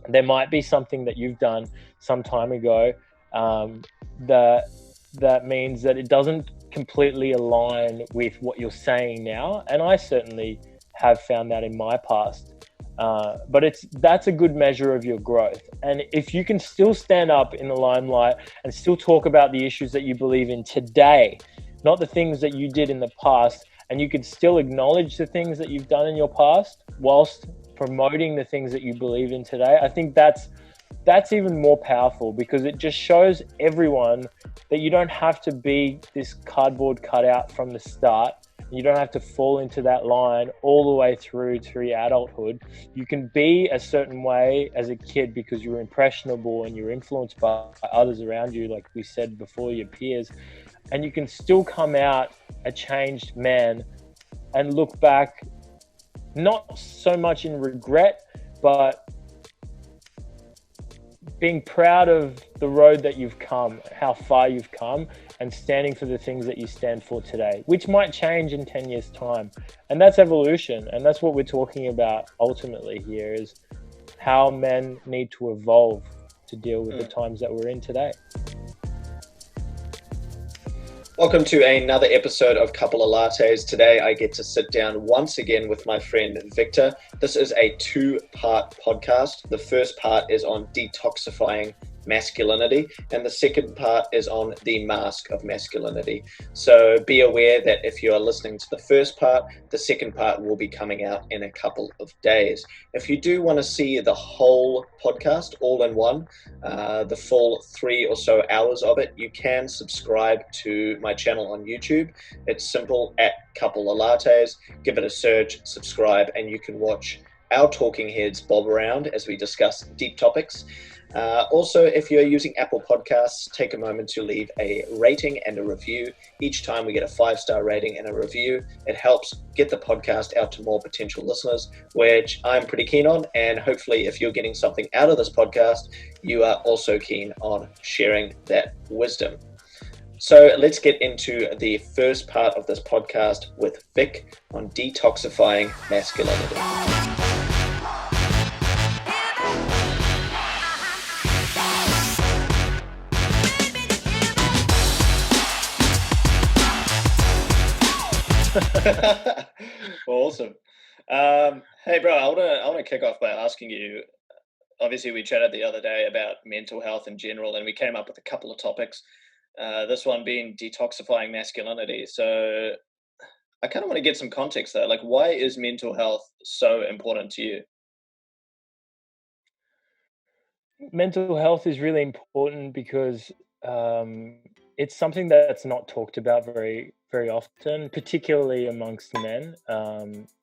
there might be something that you've done some time ago that means that it doesn't completely align with what you're saying now. And I certainly have found that in my past. But that's a good measure of your growth. And if you can still stand up in the limelight and still talk about the issues that you believe in today, not the things that you did in the past, and you can still acknowledge the things that you've done in your past whilst promoting the things that you believe in today, I think that's even more powerful, because it just shows everyone that you don't have to be this cardboard cutout from the start. You don't have to fall into that line all the way through to your adulthood. You can be a certain way as a kid because you're impressionable and you're influenced by others around you, like we said before, your peers, and you can still come out a changed man and look back not so much in regret, but being proud of the road that you've come, how far you've come, and standing for the things that you stand for today, which might change in 10 years' time. And that's evolution. And that's what we're talking about ultimately here, is how men need to evolve to deal with the times that we're in today. Welcome to another episode of Couple of Lattes. Today I get to sit down once again with my friend Victor. This is a two-part podcast. The first part is on detoxifying masculinity, and the second part is on the mask of masculinity. So be aware that if you are listening to the first part, the second part will be coming out in a couple of days. If you do want to see the whole podcast all in one, the full 3 or so hours of it, you can subscribe to my channel on YouTube. It's simple, at Couple of Lattes. Give it a search, subscribe, and you can watch our talking heads bob around as we discuss deep topics. Also, if you're using Apple Podcasts, take a moment to leave a rating and a review. Each time we get a 5-star rating and a review, it helps get the podcast out to more potential listeners, which I'm pretty keen on. And hopefully, if you're getting something out of this podcast, you are also keen on sharing that wisdom. So let's get into the first part of this podcast with Vic on detoxifying masculinity. Awesome. Hey, bro, I want to kick off by asking you. Obviously, we chatted the other day about mental health in general, and we came up with a couple of topics. This one being detoxifying masculinity. So I kind of want to get some context there. Like, why is mental health so important to you? Mental health is really important because um, it's something that's not talked about very often, particularly amongst men.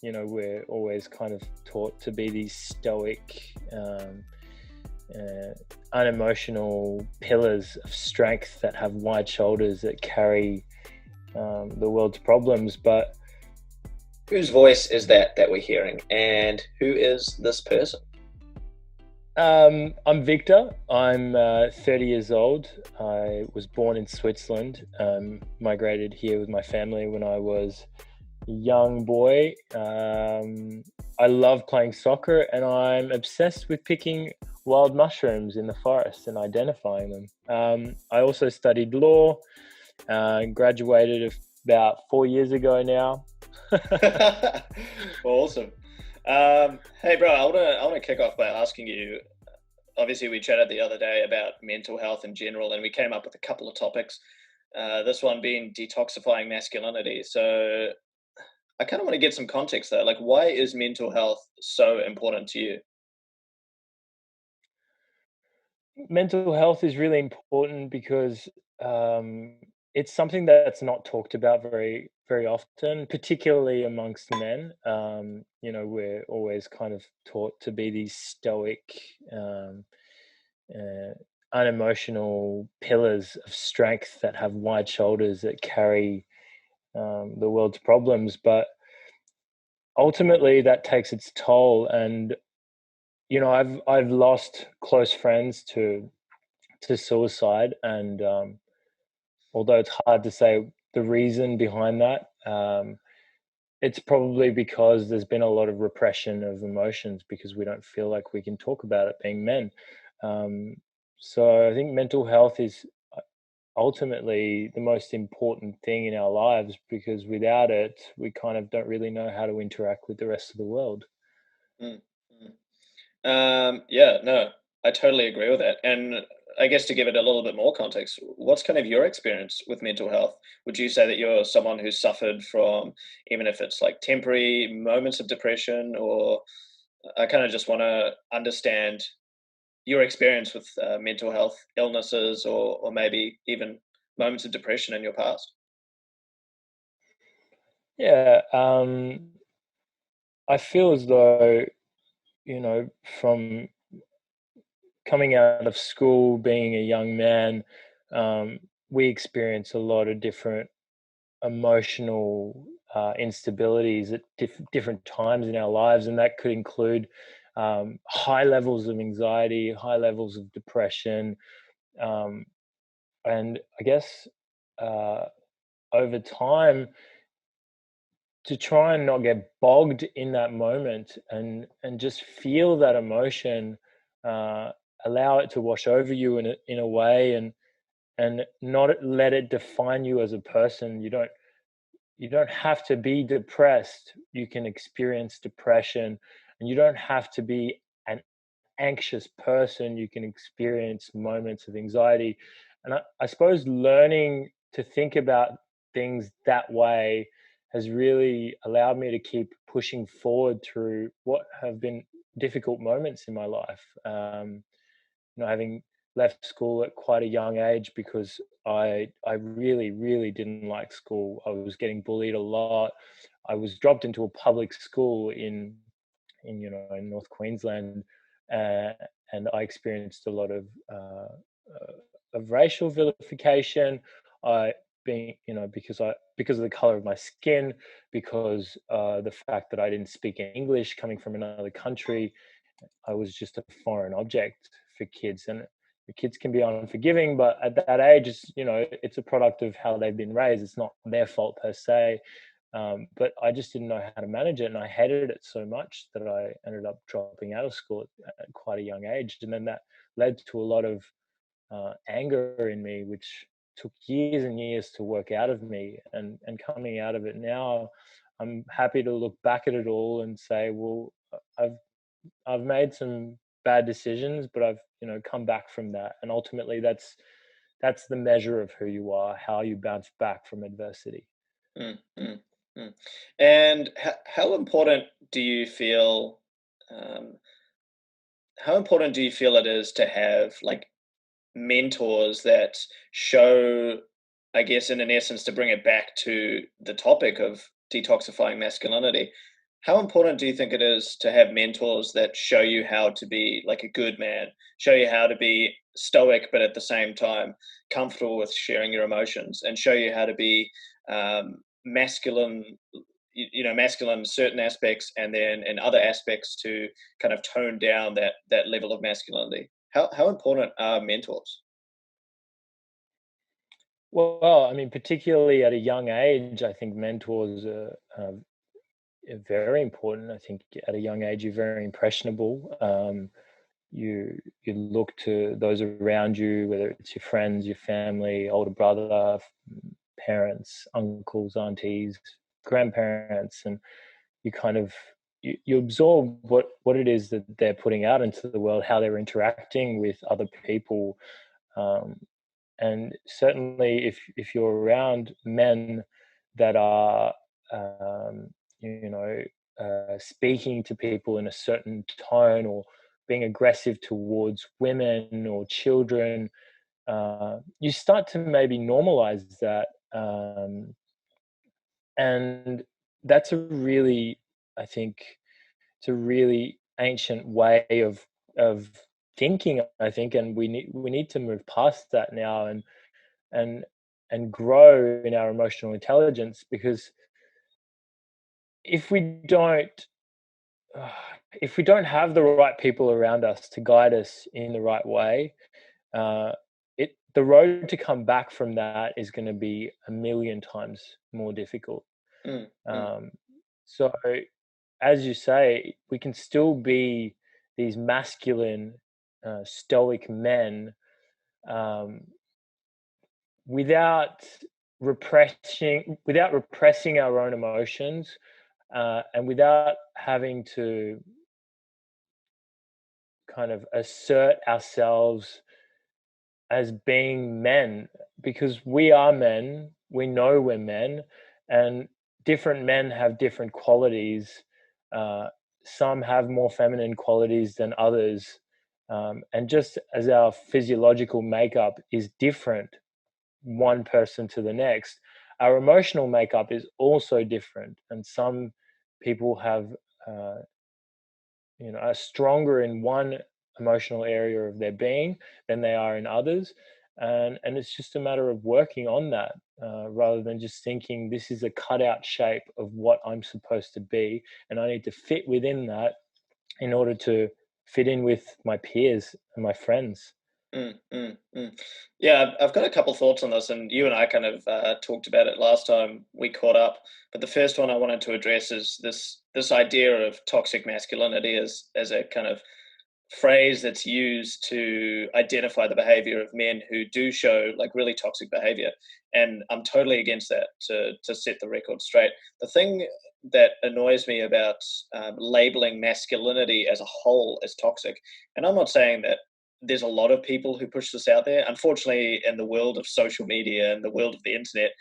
We're always kind of taught to be these stoic, uh, unemotional pillars of strength that have wide shoulders that carry the world's problems. But Whose voice is that we're hearing, and who is this person? I'm Victor. I'm 30 years old. I was born in Switzerland, migrated here with my family when I was a young boy. I love playing soccer, and I'm obsessed with picking wild mushrooms in the forest and identifying them. I also studied law, graduated about 4 years ago now. Awesome. Hey, bro, I want to kick off by asking you. Obviously, we chatted the other day about mental health in general, and we came up with a couple of topics. This one being detoxifying masculinity. So I kind of want to get some context there. Like, why is mental health so important to you? Mental health is really important because it's something that's not talked about very often, particularly amongst men. We're always kind of taught to be these stoic, uh, unemotional pillars of strength that have wide shoulders that carry the world's problems. But ultimately, that takes its toll. And I've lost close friends to suicide, and although it's hard to say the reason behind that, it's probably because there's been a lot of repression of emotions because we don't feel like we can talk about it being men. Um, so I think mental health is ultimately the most important thing in our lives, because without it, we kind of don't really know how to interact with the rest of the world. Mm, mm. Yeah, no, I totally agree with that. And I guess to give it a little bit more context, what's kind of your experience with mental health? Would you say that you're someone who's suffered from, even if it's like temporary moments of depression, or I kind of just want to understand your experience with mental health illnesses, or maybe even moments of depression in your past? Yeah, I feel as though, from coming out of school, being a young man, we experience a lot of different emotional instabilities at different times in our lives, and that could include high levels of anxiety, high levels of depression, um, and I guess uh, over time, to try and not get bogged in that moment and just feel that emotion, uh, allow it to wash over you in a way, and not let it define you as a person. You don't have to be depressed. You can experience depression, and you don't have to be an anxious person. You can experience moments of anxiety. And I suppose learning to think about things that way has really allowed me to keep pushing forward through what have been difficult moments in my life. Having left school at quite a young age because I really, really didn't like school. I was getting bullied a lot. I was dropped into a public school in North Queensland, uh, and I experienced a lot of racial vilification. I being because of the color of my skin, because the fact that I didn't speak English, coming from another country, I was just a foreign object for kids. And the kids can be unforgiving, but at that age, it's a product of how they've been raised. It's not their fault per se. But I just didn't know how to manage it, and I hated it so much that I ended up dropping out of school at quite a young age, and then that led to a lot of anger in me, which took years and years to work out of me. And coming out of it now, I'm happy to look back at it all and say, well, I've made some bad decisions, but I've come back from that, and ultimately that's the measure of who you are, how you bounce back from adversity. Mm, mm, mm. And how important do you feel? Um, how important do you feel it is to have like mentors that show, I guess, in an essence, to bring it back to the topic of detoxifying masculinity, how important do you think it is to have mentors that show you how to be like a good man, show you how to be stoic, but at the same time comfortable with sharing your emotions, and show you how to be masculine, masculine in certain aspects, and then in other aspects to kind of tone down that level of masculinity? How important are mentors? Well, I mean, particularly at a young age, I think mentors are very important. I think at a young age, you're very impressionable. You look to those around you, whether it's your friends, your family, older brother, parents, uncles, aunties, grandparents, and you kind of you absorb what it is that they're putting out into the world, how they're interacting with other people. Um, and certainly, if you're around men that are um, you know speaking to people in a certain tone, or being aggressive towards women or children, you start to maybe normalize that, and that's a really, I think, it's a really ancient way of thinking, I think, and we need to move past that now, and and grow in our emotional intelligence, because if we don't uh, if we don't have the right people around us to guide us in the right way, uh, the road to come back from that is going to be a million times more difficult. Mm, mm, um, So, as you say, we can still be these masculine, stoic men, um, without repressing our own emotions, and without having to kind of assert ourselves as being men, because we are men, we know we're men, and different men have different qualities. Uh, some have more feminine qualities than others. And just as our physiological makeup is different, one person to the next, our emotional makeup is also different. And some people have, uh, are stronger in one emotional area of their being than they are in others. And it's just a matter of working on that, rather than just thinking this is a cutout shape of what I'm supposed to be, and I need to fit within that in order to fit in with my peers and my friends. Mm, mm, mm. Yeah, I've got a couple thoughts on this, and you and I kind of talked about it last time we caught up. But the first one I wanted to address is this idea of toxic masculinity as a kind of phrase that's used to identify the behavior of men who do show like really toxic behavior. And I'm totally against that, to set the record straight. The thing that annoys me about labeling masculinity as a whole as toxic, and I'm not saying that there's a lot of people who push this out there. Unfortunately, in the world of social media and the world of the internet,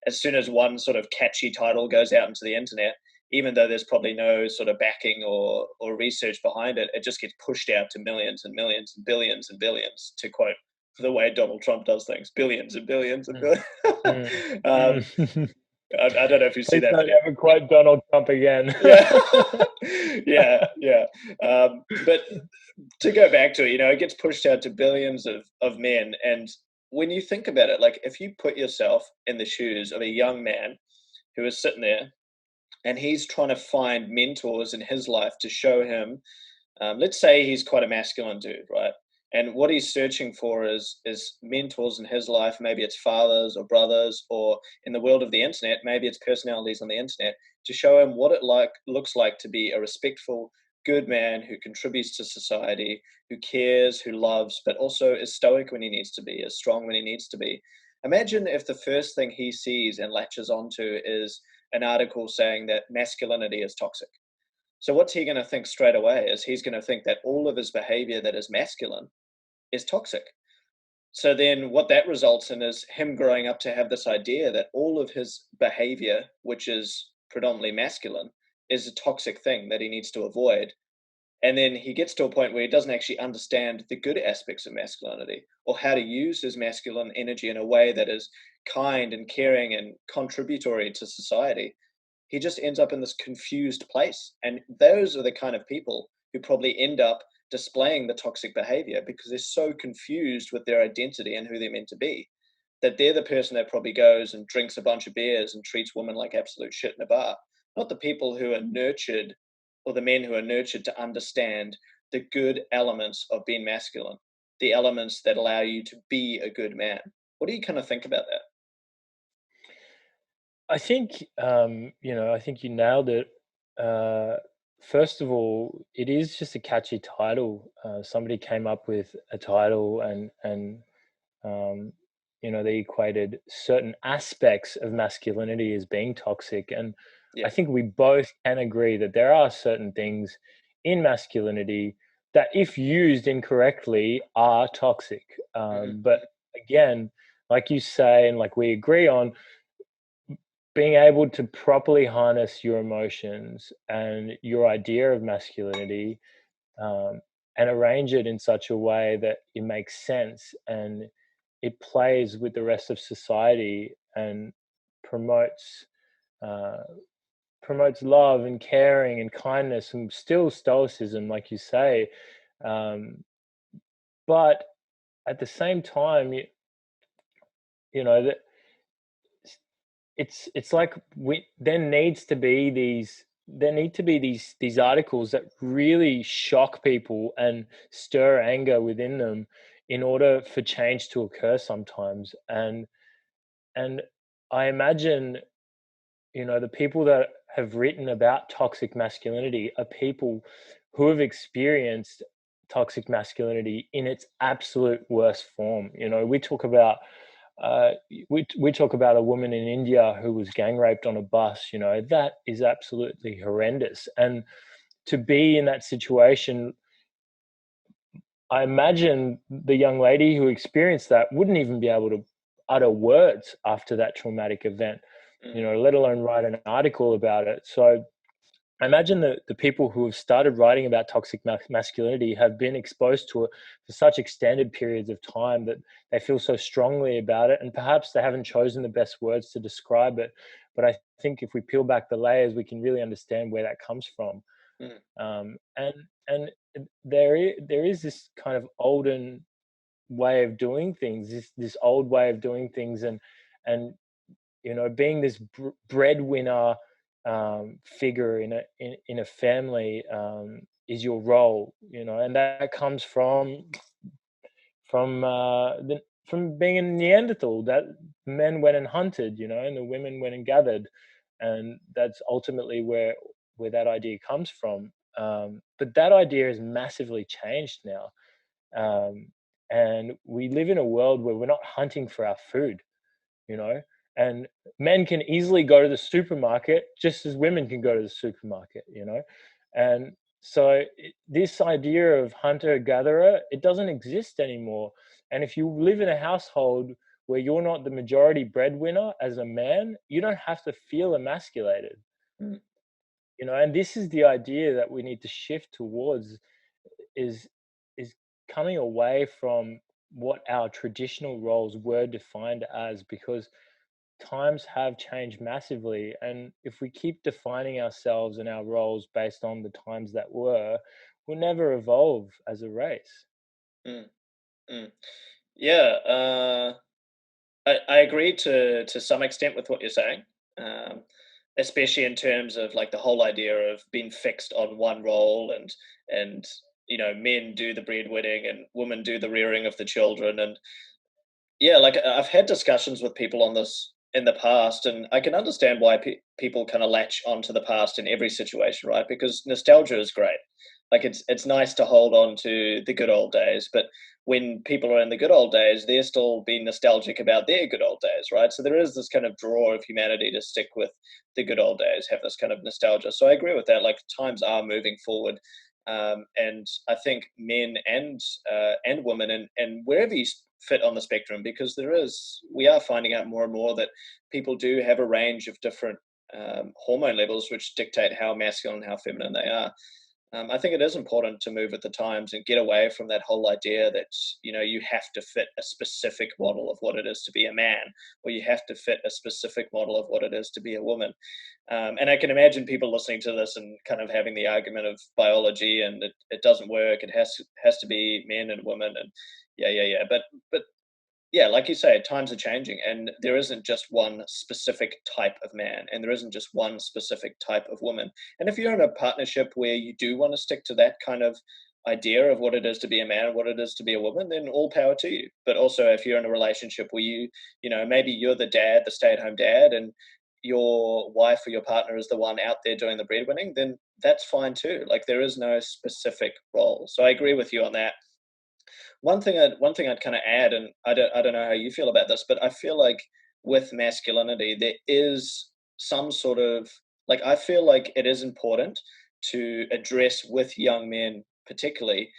as soon as one sort of catchy title goes out into the internet, even though there's probably no sort of backing or research behind it, it just gets pushed out to millions and millions and billions and billions, to quote the way Donald Trump does things, billions and billions and Mm, billions. mm, um, mm. I don't know if you see Please that don't video. ever quote Donald Trump again. Yeah, yeah. But to go back to it, it gets pushed out to billions of men. And when you think about it, like if you put yourself in the shoes of a young man who is sitting there and he's trying to find mentors in his life to show him, let's say he's quite a masculine dude, right? And what he's searching for is mentors in his life. Maybe it's fathers or brothers, or in the world of the internet, maybe it's personalities on the internet to show him what it looks like to be a respectful, good man who contributes to society, who cares, who loves, but also is stoic when he needs to be, is strong when he needs to be. Imagine if the first thing he sees and latches onto is an article saying that masculinity is toxic. So what's he going to think straight away? Is he's going to think that all of his behavior that is masculine is toxic. So then what that results in is him growing up to have this idea that all of his behavior, which is predominantly masculine, is a toxic thing that he needs to avoid. And then he gets to a point where he doesn't actually understand the good aspects of masculinity, or how to use his masculine energy in a way that is kind and caring and contributory to society. He just ends up in this confused place. And those are the kind of people who probably end up displaying the toxic behavior because they're so confused with their identity and who they're meant to be, that they're the person that probably goes and drinks a bunch of beers and treats women like absolute shit in a bar. Not the people who are nurtured, or the men who are nurtured to understand the good elements of being masculine, the elements that allow you to be a good man. What do you kind of think about that? I think you nailed it. Uh, First of all, it is just a catchy title. Somebody came up with a title, and um, they equated certain aspects of masculinity as being toxic. And Yeah. I think we both can agree that there are certain things in masculinity that, if used incorrectly, are toxic. But Hmm. again, like you say, and like we agree on, being able to properly harness your emotions and your idea of masculinity, um, and arrange it in such a way that it makes sense and it plays with the rest of society and promotes uh, promotes love and caring and kindness and still stoicism, like you say. Um, but at the same time, that it's like there need to be these articles that really shock people and stir anger within them in order for change to occur sometimes. And I imagine, the people that have written about toxic masculinity are people who have experienced toxic masculinity in its absolute worst form. You know, uh, we talk about a woman in India who was gang raped on a bus. You know, that is absolutely horrendous. And to be in that situation, I imagine the young lady who experienced that wouldn't even be able to utter words after that traumatic event, you mm, know, let alone write an article about it. So I imagine that the people who have started writing about toxic masculinity have been exposed to it for such extended periods of time that they feel so strongly about it, and perhaps they haven't chosen the best words to describe it. But I think if we peel back the layers, we can really understand where that comes from. mm, And there is this kind of olden way of doing things, this old way of doing things, and you know, being this breadwinner figure in a family is your role, you know, and that comes from being a Neanderthal, that men went and hunted, you know, and the women went and gathered, and that's ultimately where that idea comes from. But that idea has massively changed now, um, and we live in a world where we're not hunting for our food, you know, and men can easily go to the supermarket just as women can go to the supermarket, you know. And so this idea of hunter gatherer, it doesn't exist anymore. And if you live in a household where you're not the majority breadwinner as a man, you don't have to feel emasculated, mm, you know. And this is the idea that we need to shift towards, is is coming away from what our traditional roles were defined as, because times have changed massively. And if we keep defining ourselves and our roles based on the times that were, we'll never evolve as a race. mm, mm. Yeah, I agree to some extent with what you're saying, um, especially in terms of like the whole idea of being fixed on one role, and you know, men do the breadwinning and women do the rearing of the children. And yeah, like I've had discussions with people on this in the past, and I can understand why people kind of latch onto the past in every situation, right? Because nostalgia is great. Like it's nice to hold on to the good old days, but when people are in the good old days, they're still being nostalgic about their good old days, right? So there is this kind of draw of humanity to stick with the good old days, have this kind of nostalgia. So I agree with that. Like times are moving forward, and I think men and women, and wherever you fit on the spectrum, because we are finding out more and more that people do have a range of different hormone levels which dictate how masculine and how feminine they are. I think it is important to move with the times and get away from that whole idea that, you know, you have to fit a specific model of what it is to be a man, or you have to fit a specific model of what it is to be a woman. And I can imagine people listening to this and kind of having the argument of biology, and it doesn't work. It has to be men and women, and yeah. But yeah, like you say, times are changing, and there isn't just one specific type of man, and there isn't just one specific type of woman. And if you're in a partnership where you do want to stick to that kind of idea of what it is to be a man and what it is to be a woman, then all power to you. But also, if you're in a relationship where you know, maybe you're the dad, the stay-at-home dad, and your wife or your partner is the one out there doing the breadwinning, then that's fine too. Like there is no specific role. So I agree with you on that. One thing I'd kind of add, and I don't know how you feel about this, but I feel like with masculinity there is some sort of, like, I feel like it is important to address with young men particularly,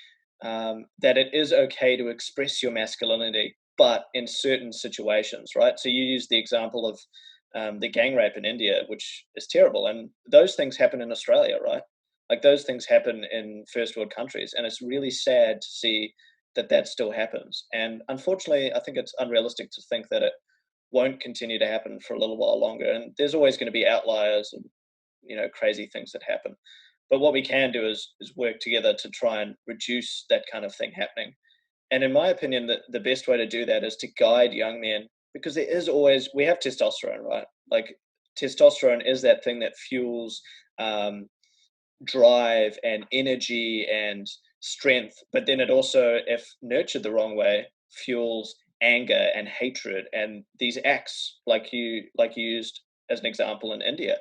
that it is okay to express your masculinity, but in certain situations, right? So you use the example of the gang rape in India, which is terrible, and those things happen in Australia, right? Like those things happen in first world countries, and it's really sad to see that still happens. And unfortunately, I think it's unrealistic to think that it won't continue to happen for a little while longer. And there's always going to be outliers and, you know, crazy things that happen. But what we can do is work together to try and reduce that kind of thing happening. And in my opinion, the best way to do that is to guide young men, because there is always, we have testosterone, right? Like testosterone is that thing that fuels um, drive and energy and strength, but then it also, if nurtured the wrong way, fuels anger and hatred and these acts, like you used as an example in India.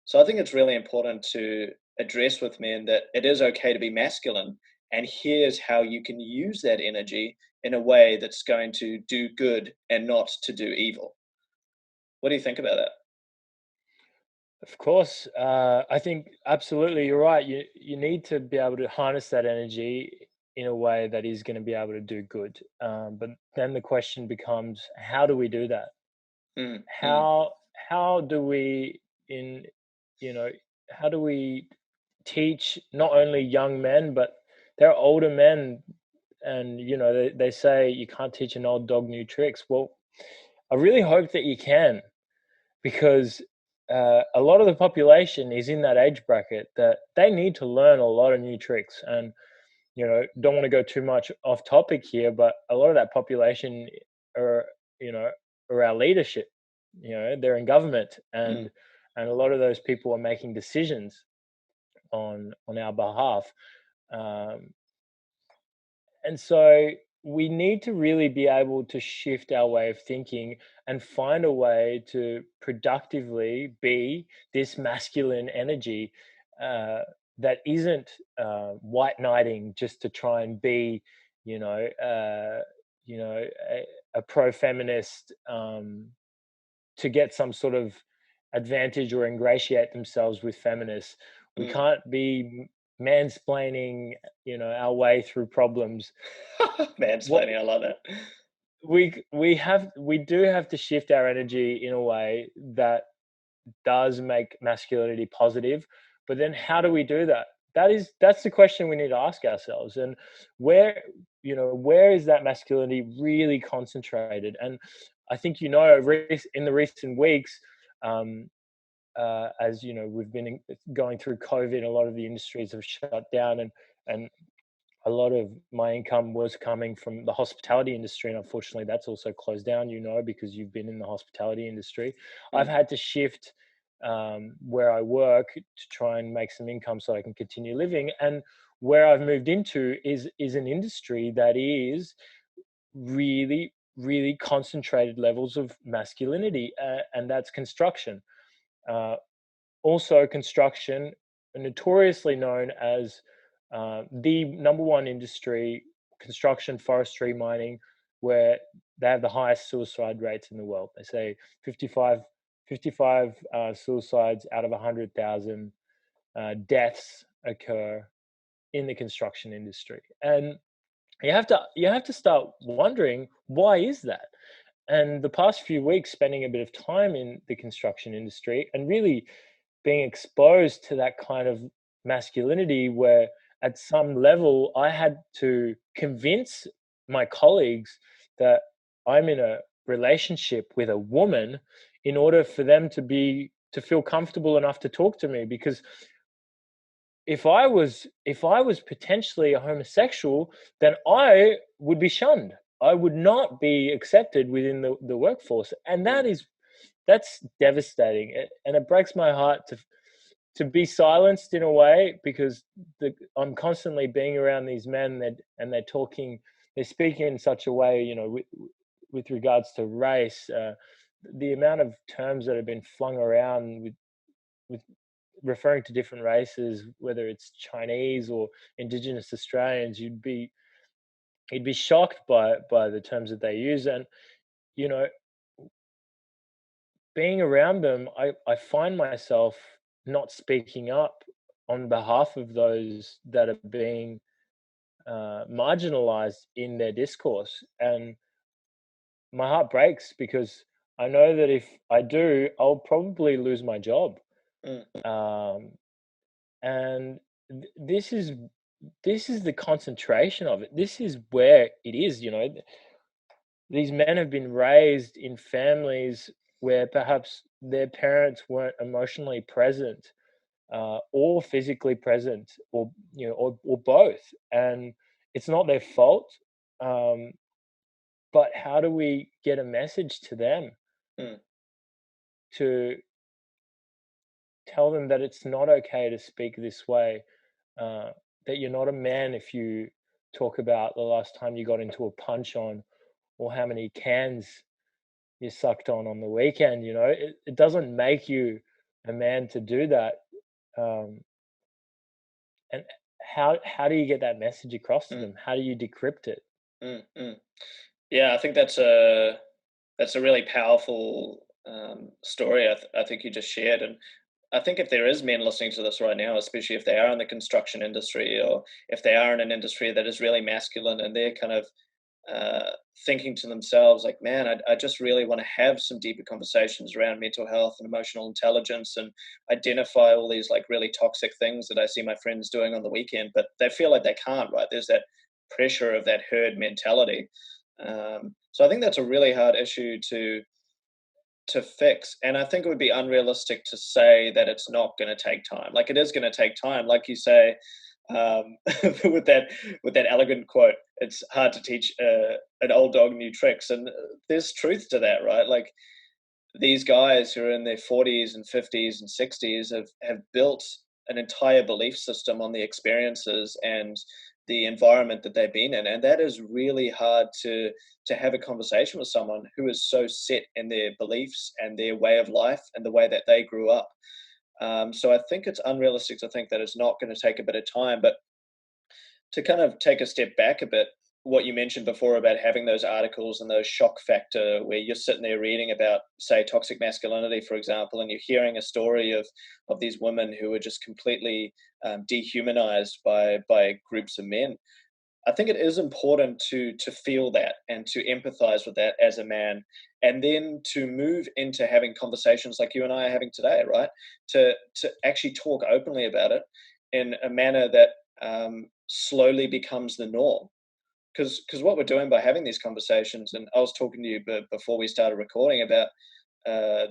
So I think it's really important to address with men that it is okay to be masculine, and here's how you can use that energy in a way that's going to do good and not to do evil. What do you think about that? Of course, I think absolutely you're right. You need to be able to harness that energy in a way that is going to be able to do good. But then the question becomes, how do we do that? Mm, mm, How do we in you know how do we teach not only young men, but there are older men, and they say you can't teach an old dog new tricks. Well, I really hope that you can, because a lot of the population is in that age bracket that they need to learn a lot of new tricks. And don't want to go too much off topic here, but a lot of that population are you know are our leadership. They're in government, mm, and a lot of those people are making decisions on our behalf. um, and so we need to really be able to shift our way of thinking and find a way to productively be this masculine energy, uh, that isn't white knighting just to try and be, you know, uh, a pro-feminist, to get some sort of advantage or ingratiate themselves with feminists. We mm. can't be mansplaining, our way through problems. What Mansplaining, I love that. we do have to shift our energy in a way that does make masculinity positive. But then how do we do that? That's the question we need to ask ourselves. And where is that masculinity really concentrated? And I think, in the recent weeks, um, as we've been going through COVID, a lot of the industries have shut down, and a lot of my income was coming from the hospitality industry, and unfortunately that's also closed down, because you've been in the hospitality industry. I've Mm, had to shift where I work to try and make some income so I can continue living. And where I've moved into is an industry that is really, really concentrated levels of masculinity, and that's construction. uh, Also, construction, notoriously known as the number one industry, construction, forestry, mining, where they have the highest suicide rates in the world. They say 55, 55 suicides out of 100,000 deaths occur in the construction industry. And you have to start wondering, why is that? And the past few weeks, spending a bit of time in the construction industry and really being exposed to that kind of masculinity, where at some level I had to convince my colleagues that I'm in a relationship with a woman in order for them to feel comfortable enough to talk to me. Because if I was potentially a homosexual, then I would be shunned. I would not be accepted within the workforce. And mm, that's devastating. And it breaks my heart to be silenced in a way, because I'm constantly being around these men, and they're speaking in such a way, with regards to race. The amount of terms that have been flung around with referring to different races, whether it's Chinese or Indigenous Australians, you'd be shocked by the terms that they use. And you know, being around them, I find myself not speaking up on behalf of those that are being marginalized in their discourse. And my heart breaks, because I know that if I do, I'll probably lose my job. mm, Um, and this is the concentration of it. This is where it is. These men have been raised in families where perhaps their parents weren't emotionally present, or physically present, or both. And it's not their fault. Um, but how do we get a message to them mm. to tell them that it's not okay to speak this way? uh, that you're not a man if you talk about the last time you got into a punch on, or how many cans you sucked on the weekend. It doesn't make you a man to do that. Um, and how do you get that message across to Mm, them? How do you decrypt it? mm. Yeah, I think that's a really powerful story. I think you just shared, and I think if there is men listening to this right now, especially if they are in the construction industry or if they are in an industry that is really masculine, and they're kind of uh, thinking to themselves like, man, I just really want to have some deeper conversations around mental health and emotional intelligence and identify all these like really toxic things that I see my friends doing on the weekend, but they feel like they can't, right? There's that pressure of that herd mentality. So I think that's a really hard issue to fix, and I think it would be unrealistic to say that it's not going to take time. Like, it is going to take time, like you say, um, with that elegant quote. It's hard to teach an old dog new tricks, and there's truth to that, right? Like, these guys who are in their 40s and 50s and 60s have built an entire belief system on the experiences and the environment that they've been in, and that is really hard to have a conversation with someone who is so set in their beliefs and their way of life and the way that they grew up. So I think it's unrealistic to think that it's not going to take a bit of time. But to kind of take a step back a bit, what you mentioned before about having those articles and those shock factor where you're sitting there reading about, say, toxic masculinity, for example, and you're hearing a story of these women who are just completely dehumanized by groups of men. I think it is important to feel that and to empathize with that as a man, and then to move into having conversations like you and I are having today, right? To actually talk openly about it in a manner that slowly becomes the norm. Because what we're doing by having these conversations, and I was talking to you before we started recording about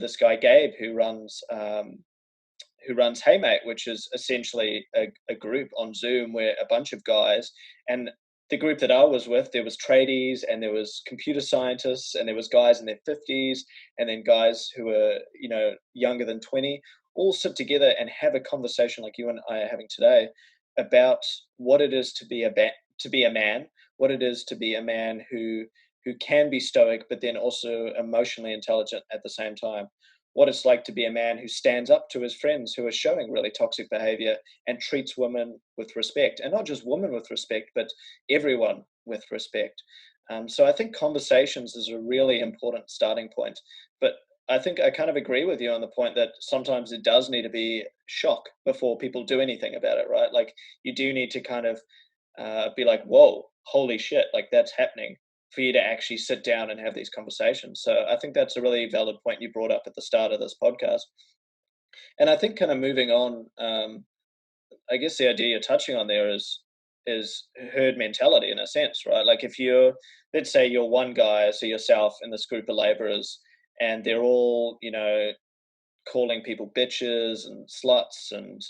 this guy Gabe who runs Haymate, which is essentially a group on Zoom where a bunch of guys, and the group that I was with, there was tradies and there was computer scientists and there was guys in their 50s and then guys who were, younger than 20, all sit together and have a conversation like you and I are having today about what it is to be a man, what it is to be a man who can be stoic but then also emotionally intelligent at the same time, what it's like to be a man who stands up to his friends who are showing really toxic behavior and treats women with respect, and not just women with respect, but everyone with respect. So I think conversations is a really important starting point. But I think I kind of agree with you on the point that sometimes it does need to be shock before people do anything about it, right? Like, you do need to kind of be like, whoa, holy shit, like that's happening, for you to actually sit down and have these conversations. So I think that's a really valid point you brought up at the start of this podcast. And I think kind of moving on, I guess the idea you're touching on there is herd mentality in a sense, right? Like, if you're, let's say you're one guy, so yourself and this group of laborers, and they're all, calling people bitches and sluts and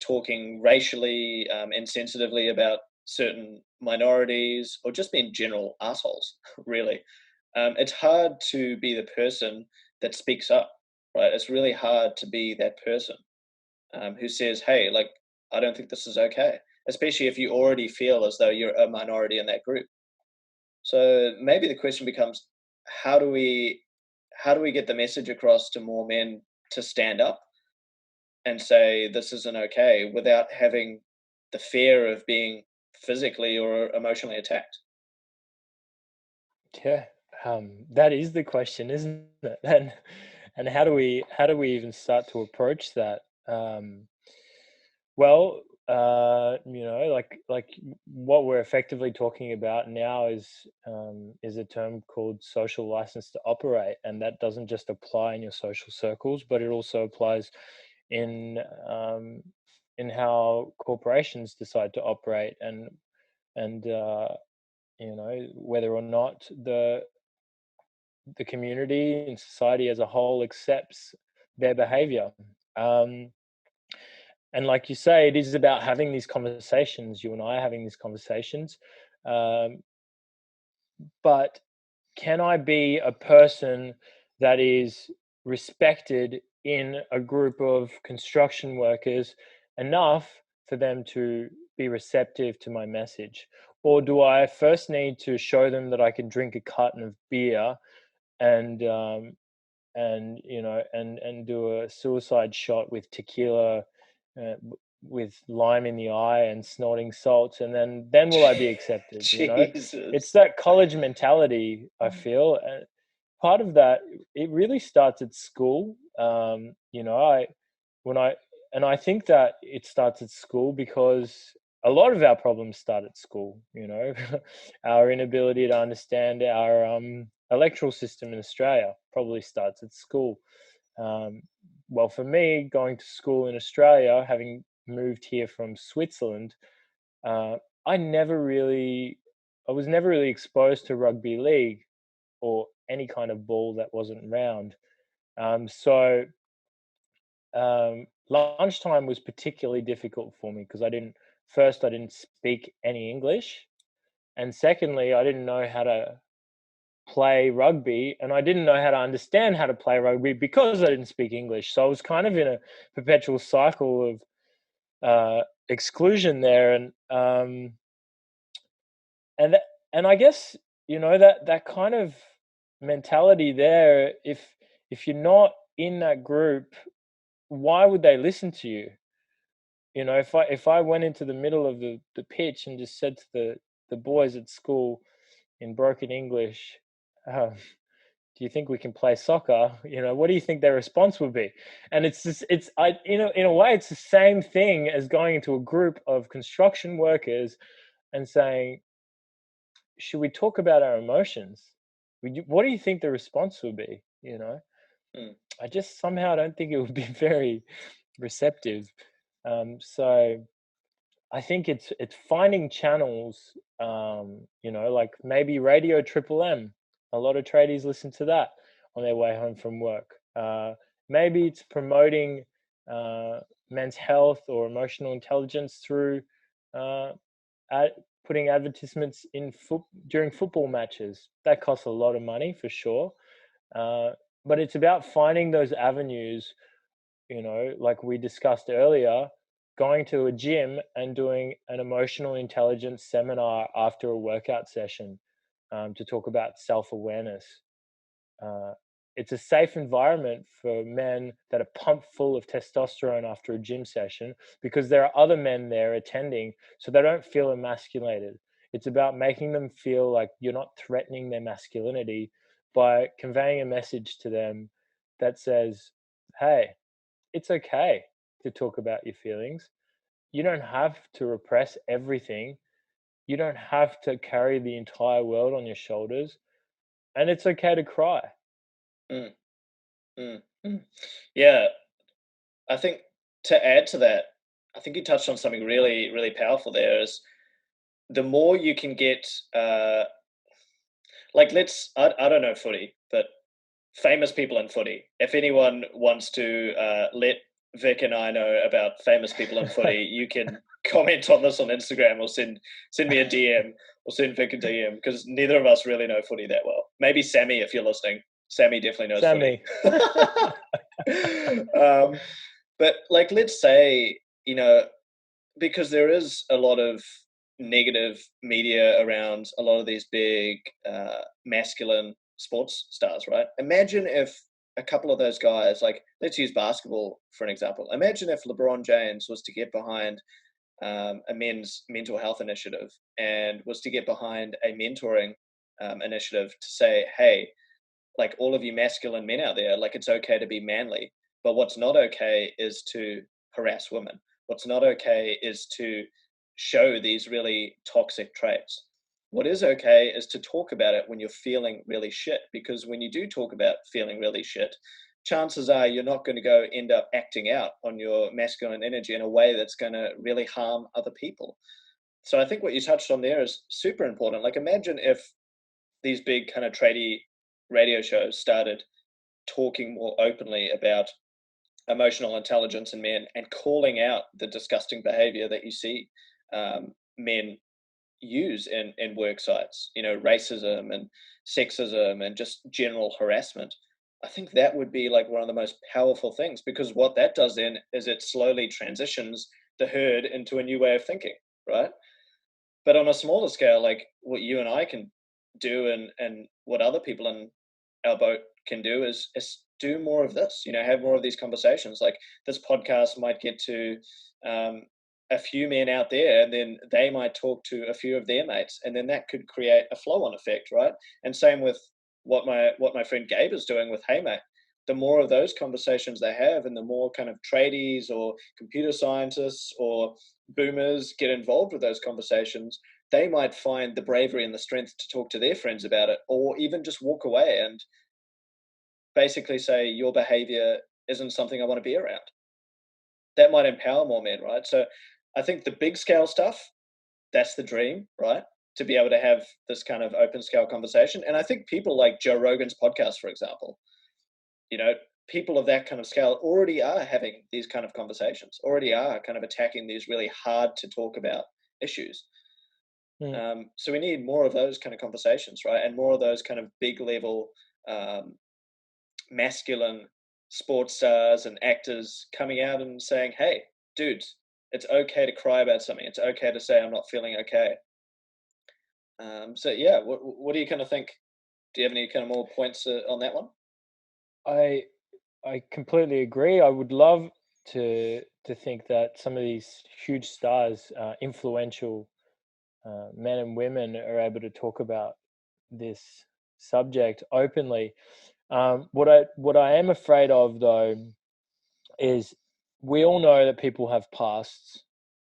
talking racially insensitively about certain minorities, or just being general assholes, really. It's hard to be the person that speaks up, right? It's really hard to be that person who says, hey, like, I don't think this is okay, especially if you already feel as though you're a minority in that group. So maybe the question becomes, how do we how do we get the message across to more men to stand up and say this isn't okay without having the fear of being physically or emotionally attacked? Yeah, that is the question, isn't it? And how do we even start to approach that? Well, like what we're effectively talking about now is a term called social license to operate, and that doesn't just apply in your social circles, but it also applies in um, in how corporations decide to operate, and whether or not the community and society as a whole accepts their behavior. Um, and like you say, it is about having these conversations. You and I are having these conversations. Um, but can I be a person that is respected in a group of construction workers enough for them to be receptive to my message? Or do I first need to show them that I can drink a carton of beer and and and do a suicide shot with tequila, with lime in the eye and snorting salts, and then will I be accepted? It's Jesus. that college mentality, I feel. And part of that, it really starts at school. I when I and I think that it starts at school because a lot of our problems start at school. Our inability to understand our electoral system in Australia probably starts at school. um, well, for me, going to school in Australia, having moved here from Switzerland, uh, I never really, I was never really exposed to rugby league or any kind of ball that wasn't round. So lunchtime was particularly difficult for me because I didn't speak any English, and secondly, I didn't know how to play rugby, and I didn't know how to understand how to play rugby because I didn't speak English. So I was kind of in a perpetual cycle of exclusion there, and and I guess that kind of mentality there. If you're not in that group, why would they listen to you? If I went into the middle of the pitch and just said to the boys at school in broken English, um, do you think we can play soccer? What do you think their response would be? And it's just, in a way, it's the same thing as going into a group of construction workers and saying, should we talk about our emotions? What do you think the response would be? Mm, I just somehow don't think it would be very receptive. So I think it's finding channels, like maybe Radio Triple M. A lot of tradies listen to that on their way home from work. Maybe it's promoting uh, men's health or emotional intelligence through uh, ad, putting advertisements during football matches. That costs a lot of money for sure, uh, but it's about finding those avenues, like we discussed earlier, going to a gym and doing an emotional intelligence seminar after a workout session, to talk about self awareness. Uh, it's a safe environment for men that are pumped full of testosterone after a gym session because there are other men there attending, so they don't feel emasculated. It's about making them feel like you're not threatening their masculinity by conveying a message to them that says, hey, it's okay to talk about your feelings. You don't have to repress everything. You don't have to carry the entire world on your shoulders. And it's okay to cry. mm, mm, mm. Yeah, I think to add to that, I think you touched on something really, really powerful there is the more you can get, like I don't know footy, but famous people in footy. If anyone wants to let Vic and I know about famous people in footy, you can comment on this on Instagram or send me a DM or send Vic a DM because neither of us really know footy that well. Maybe Sammy, if you're listening. Sammy definitely knows footy. Sammy. um, but like, let's say, because there is a lot of negative media around a lot of these big masculine sports stars, right? Imagine if a couple of those guys, like let's use basketball for an example. Imagine if LeBron James was to get behind a men's mental health initiative and was to get behind a mentoring initiative to say, hey, like all of you masculine men out there, like it's okay to be manly, but what's not okay is to harass women. What's not okay is to show these really toxic traits. What is okay is to talk about it when you're feeling really shit, because when you do talk about feeling really shit, chances are you're not going to go end up acting out on your masculine energy in a way that's going to really harm other people. So I think what you touched on there is super important. Like imagine if these big kind of tradie radio shows started talking more openly about emotional intelligence in men and calling out the disgusting behavior that you see men use in work sites, racism and sexism and just general harassment. I think that would be like one of the most powerful things, because what that does then is it slowly transitions the herd into a new way of thinking, right? But on a smaller scale, like what you and I can do and what other people in our boat can do is do more of this, have more of these conversations. Like this podcast might get to a few men out there, and then they might talk to a few of their mates, and then that could create a flow-on effect, right? And same with what my friend Gabe is doing with Hey Mate. The more of those conversations they have, and the more kind of tradies or computer scientists or boomers get involved with those conversations, they might find the bravery and the strength to talk to their friends about it, or even just walk away and basically say, your behavior isn't something I want to be around. That might empower more men, right? So I think the big scale stuff, that's the dream, right? To be able to have this kind of open scale conversation. And I think people like Joe Rogan's podcast, for example, you know, people of that kind of scale already are having these kind of conversations, already are kind of attacking these really hard to talk about issues. Mm. So we need more of those kind of conversations, right? And more of those kind of big level um, masculine sports stars and actors coming out and saying, hey, dudes, it's okay to cry about something. It's okay to say I'm not feeling okay. So yeah, what do you kind of think? Do you have any kind of more points on that one? I I completely agree. I would love to think that some of these huge stars, influential men and women, are able to talk about this subject openly. What I am afraid of, though, is we all know that people have pasts.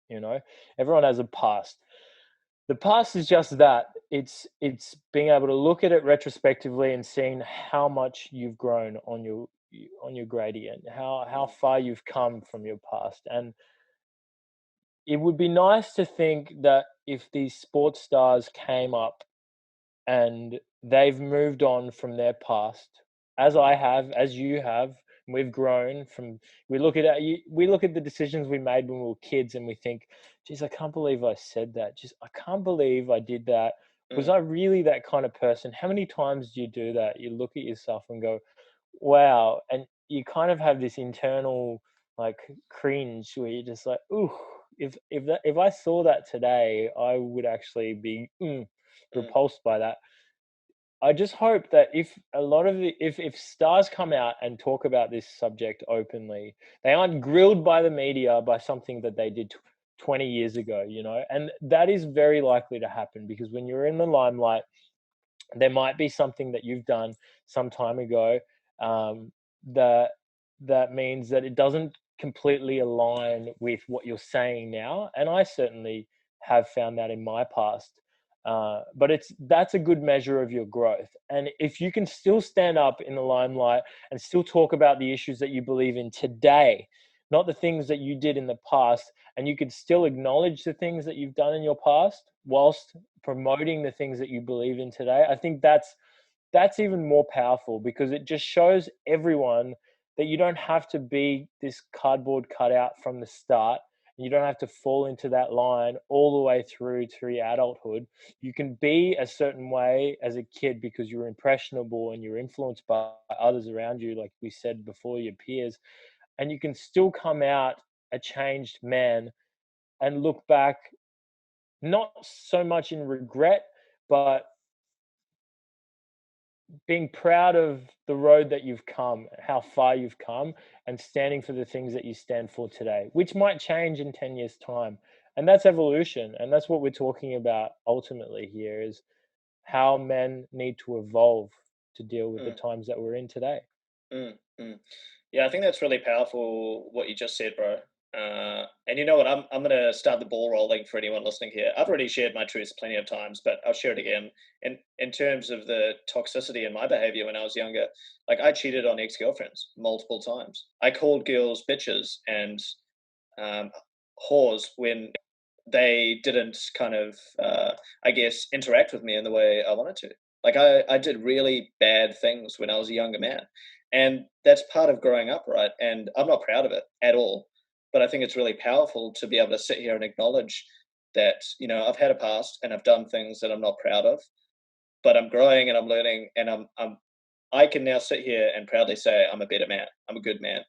You know, everyone has a past. The past is just that. It's being able to look at it retrospectively and seeing how much you've grown on your gradient, how far you've come from your past. And it would be nice to think that if these sports stars came up and they've moved on from their past, as I have, as you have, we've grown from. We look at the decisions we made when we were kids, and we think, "Geez, I can't believe I said that. Just I can't believe I did that. Was Mm, I really that kind of person?" How many times do you do that? You look at yourself and go, "Wow," and you kind of have this internal like cringe where you're just like, "Ooh." If I saw that today, I would actually be mm, repulsed by that. I just hope that if a lot of the if stars come out and talk about this subject openly, they aren't grilled by the media by something that they did 20 years ago, you know? And that is very likely to happen because when you're in the limelight, there might be something that you've done some time ago um, that means that it doesn't completely align with what you're saying now. And I certainly have found that in my past. But that's a good measure of your growth. And if you can still stand up in the limelight and still talk about the issues that you believe in today, not the things that you did in the past, and you can still acknowledge the things that you've done in your past whilst promoting the things that you believe in today, I think that's even more powerful because it just shows everyone that you don't have to be this cardboard cutout from the start. You don't have to fall into that line all the way through to your adulthood. You can be a certain way as a kid because you're impressionable and you're influenced by others around you, like we said before, your peers, and you can still come out a changed man and look back not so much in regret, but being proud of the road that you've come, how far you've come, and standing for the things that you stand for today, which might change in 10 years' time. And that's evolution. And that's what we're talking about ultimately here is how men need to evolve to deal with the mm, times that we're in today. mm, mm. Yeah, I think that's really powerful what you just said, bro. And you know what? I'm gonna start the ball rolling for anyone listening here. I've already shared my truths plenty of times, but I'll share it again. In terms of the toxicity in my behavior when I was younger, like I cheated on ex-girlfriends multiple times. I called girls bitches and um, whores when they didn't kind of, I guess, interact with me in the way I wanted to. Like I did really bad things when I was a younger man. And that's part of growing up, right? And I'm not proud of it at all. But I think it's really powerful to be able to sit here and acknowledge that, I've had a past and I've done things that I'm not proud of, but I'm growing and I'm learning and I can now sit here and proudly say I'm a better man. I'm a good man.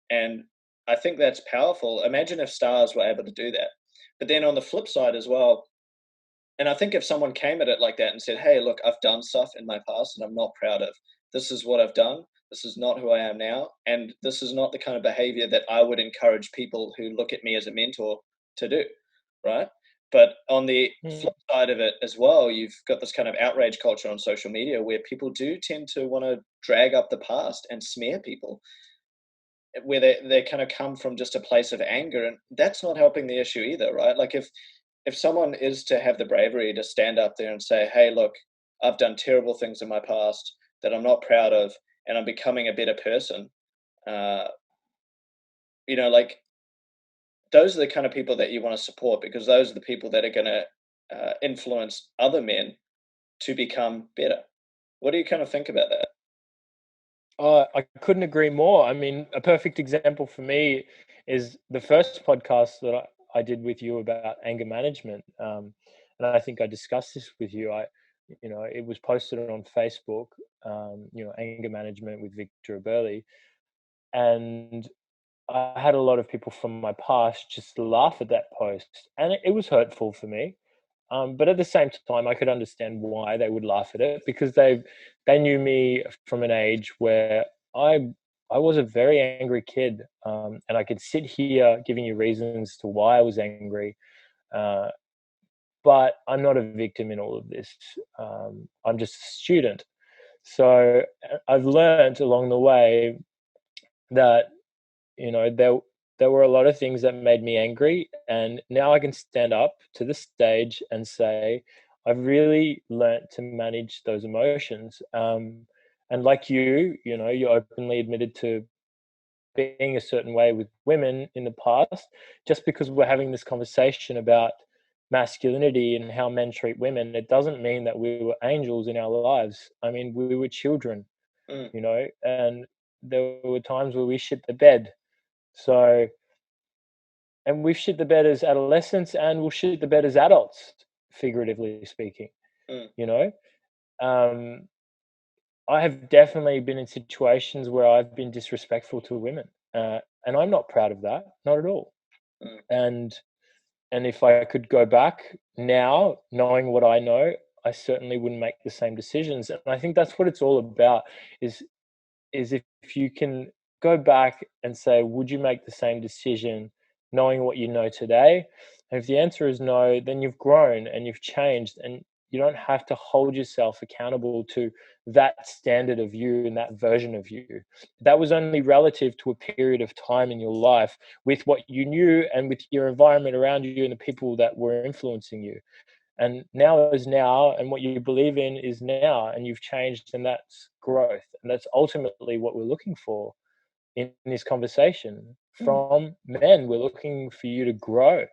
And I think that's powerful. Imagine if stars were able to do that. But then on the flip side as well, and I think if someone came at it like that and said, "Hey, look, I've done stuff in my past and I'm not proud of. This is what I've done. This is not who I am now, and this is not the kind of behavior that I would encourage people who look at me as a mentor to do, right? But on the Mm. flip side of it as well, you've got this kind of outrage culture on social media where people do tend to want to drag up the past and smear people, where they kind of come from just a place of anger, and that's not helping the issue either, right? Like if someone is to have the bravery to stand up there and say, hey, look, I've done terrible things in my past that I'm not proud of, and I'm becoming a better person, uh, like those are the kind of people that you want to support, because those are the people that are going to influence other men to become better. What do you kind of think about that? I couldn't agree more. I mean, a perfect example for me is the first podcast that I did with you about anger management. And I think I discussed this with you. It was posted on Facebook, anger management with Victor Aeberli. And I had a lot of people from my past just laugh at that post. And it was hurtful for me. But at the same time, I could understand why they would laugh at it, because they knew me from an age where I I was a very angry kid, and I could sit here giving you reasons to why I was angry. Uh, but I'm not a victim in all of this. I'm just a student. So I've learned along the way that there were a lot of things that made me angry, and now I can stand up to the stage and say I've really learnt to manage those emotions. And like you openly admitted to being a certain way with women in the past. Just because we're having this conversation about masculinity and how men treat women, it doesn't mean that we were angels in our lives. I mean, we were children, Mm, and there were times where we shit the bed. So, and we've shit the bed as adolescents, and we'll shit the bed as adults, figuratively speaking. mm, You know, um, I have definitely been in situations where I've been disrespectful to women, and I'm not proud of that, not at all. mm, And and if I could go back now, knowing what I know, I certainly wouldn't make the same decisions. And I think that's what it's all about. Is is if you can go back and say, would you make the same decision knowing what you know today? And if the answer is no, then you've grown and you've changed, and you don't have to hold yourself accountable to that standard of you and that version of you. That was only relative to a period of time in your life with what you knew and with your environment around you and the people that were influencing you. And now is now, and what you believe in is now, and you've changed, and that's growth, and that's ultimately what we're looking for in this conversation mm, from men. We're looking for you to grow.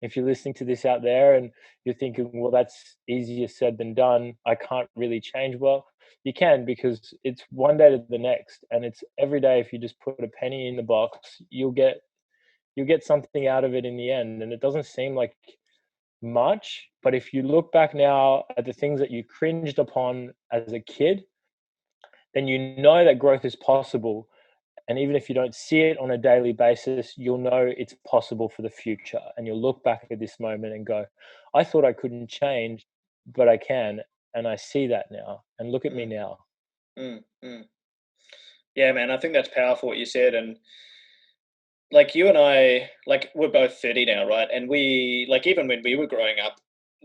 If you're listening to this out there and you're thinking, well, that's easier said than done, I can't really change. Well, you can, because it's one day to the next, and it's every day. If you just put a penny in the box, you'll get something out of it in the end. And it doesn't seem like much, but if you look back now at the things that you cringed upon as a kid, then you know that growth is possible. And even if you don't see it on a daily basis, you'll know it's possible for the future. And you'll look back at this moment and go, I thought I couldn't change, but I can. And I see that now. And look at me mm, now. mm. Yeah, man, I think that's powerful what you said. And like you and I, like we're both 30 now, right? And we, like, even when we were growing up,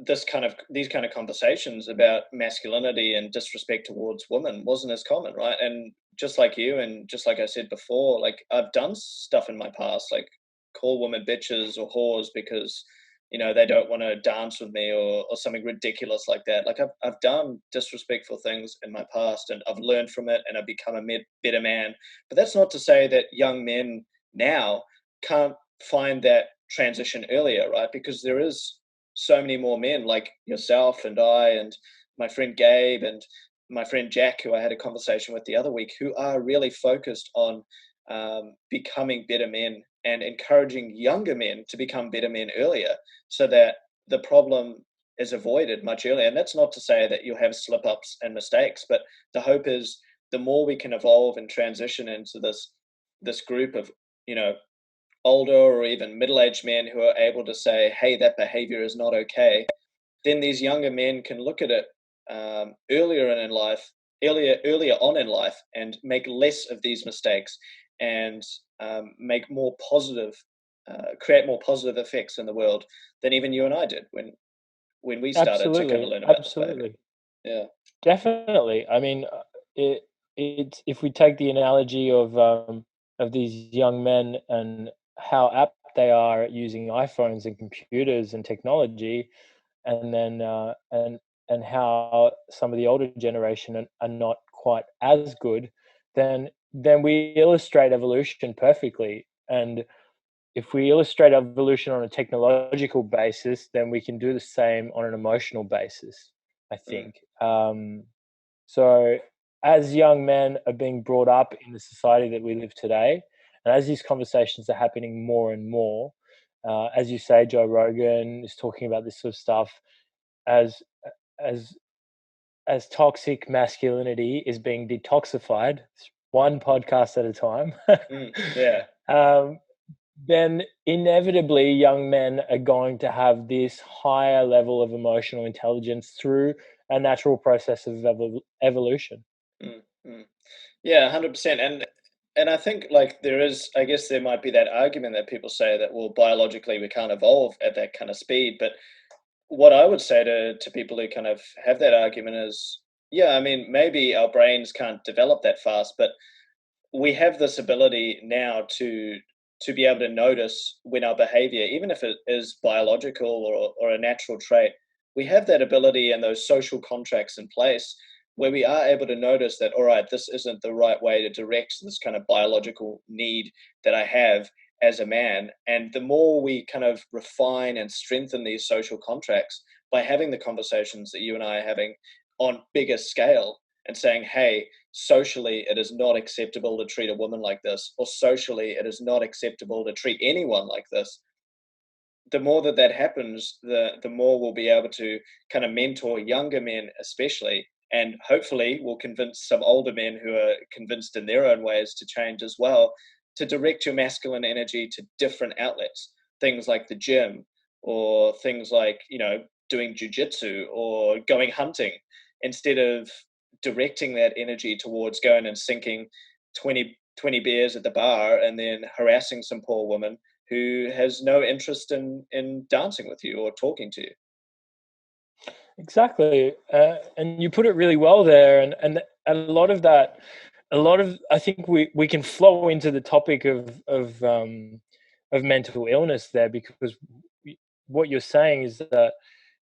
these kind of conversations about masculinity and disrespect towards women wasn't as common, right? And just like you, and just like I said before, like I've done stuff in my past, like call women bitches or whores because they don't want to dance with me, or something ridiculous like that. Like I've done disrespectful things in my past, and I've learned from it, and I've become a better man. But that's not to say that young men now can't find that transition earlier, right? Because there is so many more men like yourself and I and my friend Gabe and my friend Jack, who I had a conversation with the other week, who are really focused on becoming better men and encouraging younger men to become better men earlier, so that the problem is avoided much earlier. And that's not to say that you'll have slip ups and mistakes, but the hope is the more we can evolve and transition into this group of you know older or even middle-aged men who are able to say, hey, that behavior is not okay, then these younger men can look at it earlier in life earlier on in life and make less of these mistakes and make more positive, create more positive effects in the world than even you and I did when we started to kind of Absolutely, learn about this behavior. absolutely. Yeah. Definitely. I mean, it's if we take the analogy of these young men and how apt they are at using iPhones and computers and technology, and then and how some of the older generation are not quite as good, then we illustrate evolution perfectly. And if we illustrate evolution on a technological basis, then we can do the same on an emotional basis, I Mm, think. So, as young men are being brought up in the society that we live today, and as these conversations are happening more and more, as you say, Joe Rogan is talking about this sort of stuff as as as toxic masculinity is being detoxified, one podcast at a time. yeah. um, then inevitably young men are going to have this higher level of emotional intelligence through a natural process of evolution. Mm, mm. Yeah, 100%. And I think like there is, I guess there might be that argument that people say that well, biologically we can't evolve at that kind of speed. But what I would say to people who kind of have that argument is, yeah, I mean, maybe our brains can't develop that fast, but we have this ability now to be able to notice when our behavior, even if it is biological or a natural trait, we have that ability and those social contracts in place where we are able to notice that, all right, this isn't the right way to direct this kind of biological need that I have as a man. And the more we kind of refine and strengthen these social contracts by having the conversations that you and I are having on bigger scale and saying, hey, socially it is not acceptable to treat a woman like this, or socially it is not acceptable to treat anyone like this. The more that that happens, the more we'll be able to kind of mentor younger men especially, and hopefully we'll convince some older men who are convinced in their own ways to change as well, to direct your masculine energy to different outlets, things like the gym, or things like, you know, doing jujitsu or going hunting, instead of directing that energy towards going and sinking 20 beers at the bar and then harassing some poor woman who has no interest in dancing with you or talking to you. Exactly, and you put it really well there, and a lot of that, a lot of I think we can flow into the topic of mental illness there, because what you're saying is that,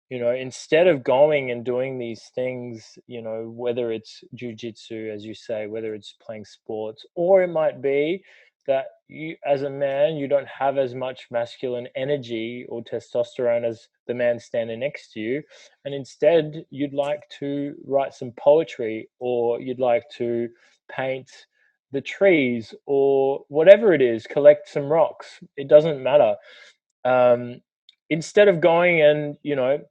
you know, instead of going and doing these things, you know, whether it's jujitsu, as you say, whether it's playing sports, or it might be that you, as a man, you don't have as much masculine energy or testosterone as the man standing next to you. And instead, you'd like to write some poetry, or you'd like to paint the trees, or whatever it is, collect some rocks. It doesn't matter. Um, Instead of going and, you know,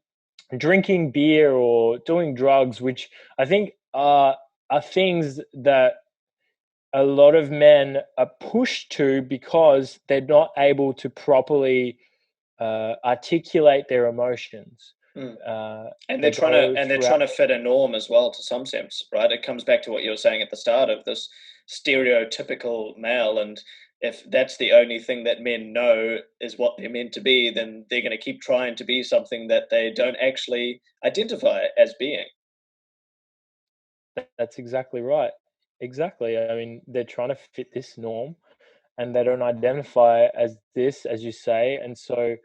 drinking beer or doing drugs, which I think are things that a lot of men are pushed to because they're not able to properly articulate their emotions. Mm. Uh, And they go they're throughout. trying to fit a norm as well to some sense, right? It comes back to what you were saying at the start of this stereotypical male, and if that's the only thing that men know is what they're meant to be, then they're going to keep trying to be something that they don't actually identify as being. That's exactly right. Exactly. I mean, they're trying to fit this norm, and they don't identify as this, as you say, and so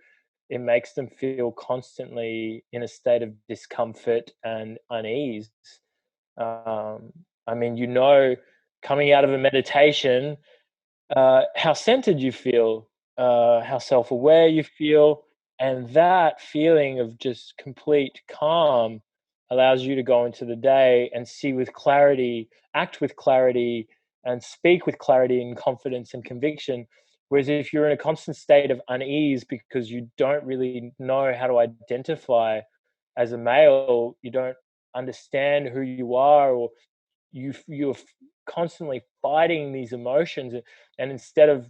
it makes them feel constantly in a state of discomfort and unease. I mean, you know, coming out of a meditation, how centered you feel, how self aware you feel. And that feeling of just complete calm allows you to go into the day and see with clarity, act with clarity, and speak with clarity and confidence and conviction. Whereas if you're in a constant state of unease because you don't really know how to identify as a male, you don't understand who you are, or you're constantly fighting these emotions, and instead of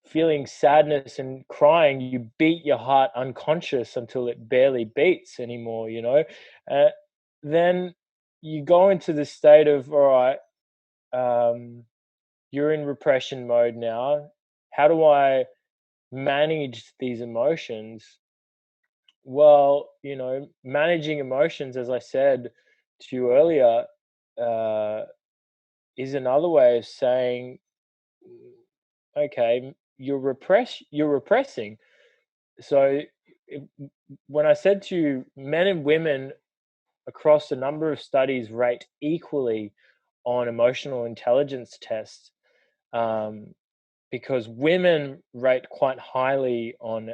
feeling sadness and crying, you beat your heart unconscious until it barely beats anymore, you know. uh, then you go into the state of, all right, you're in repression mode now. How do I manage these emotions? Well, managing emotions, as I said to you earlier, uh, is another way of saying, okay, you're repressing. So if, when I said to you, men and women across a number of studies rate equally on emotional intelligence tests, um, because women rate quite highly on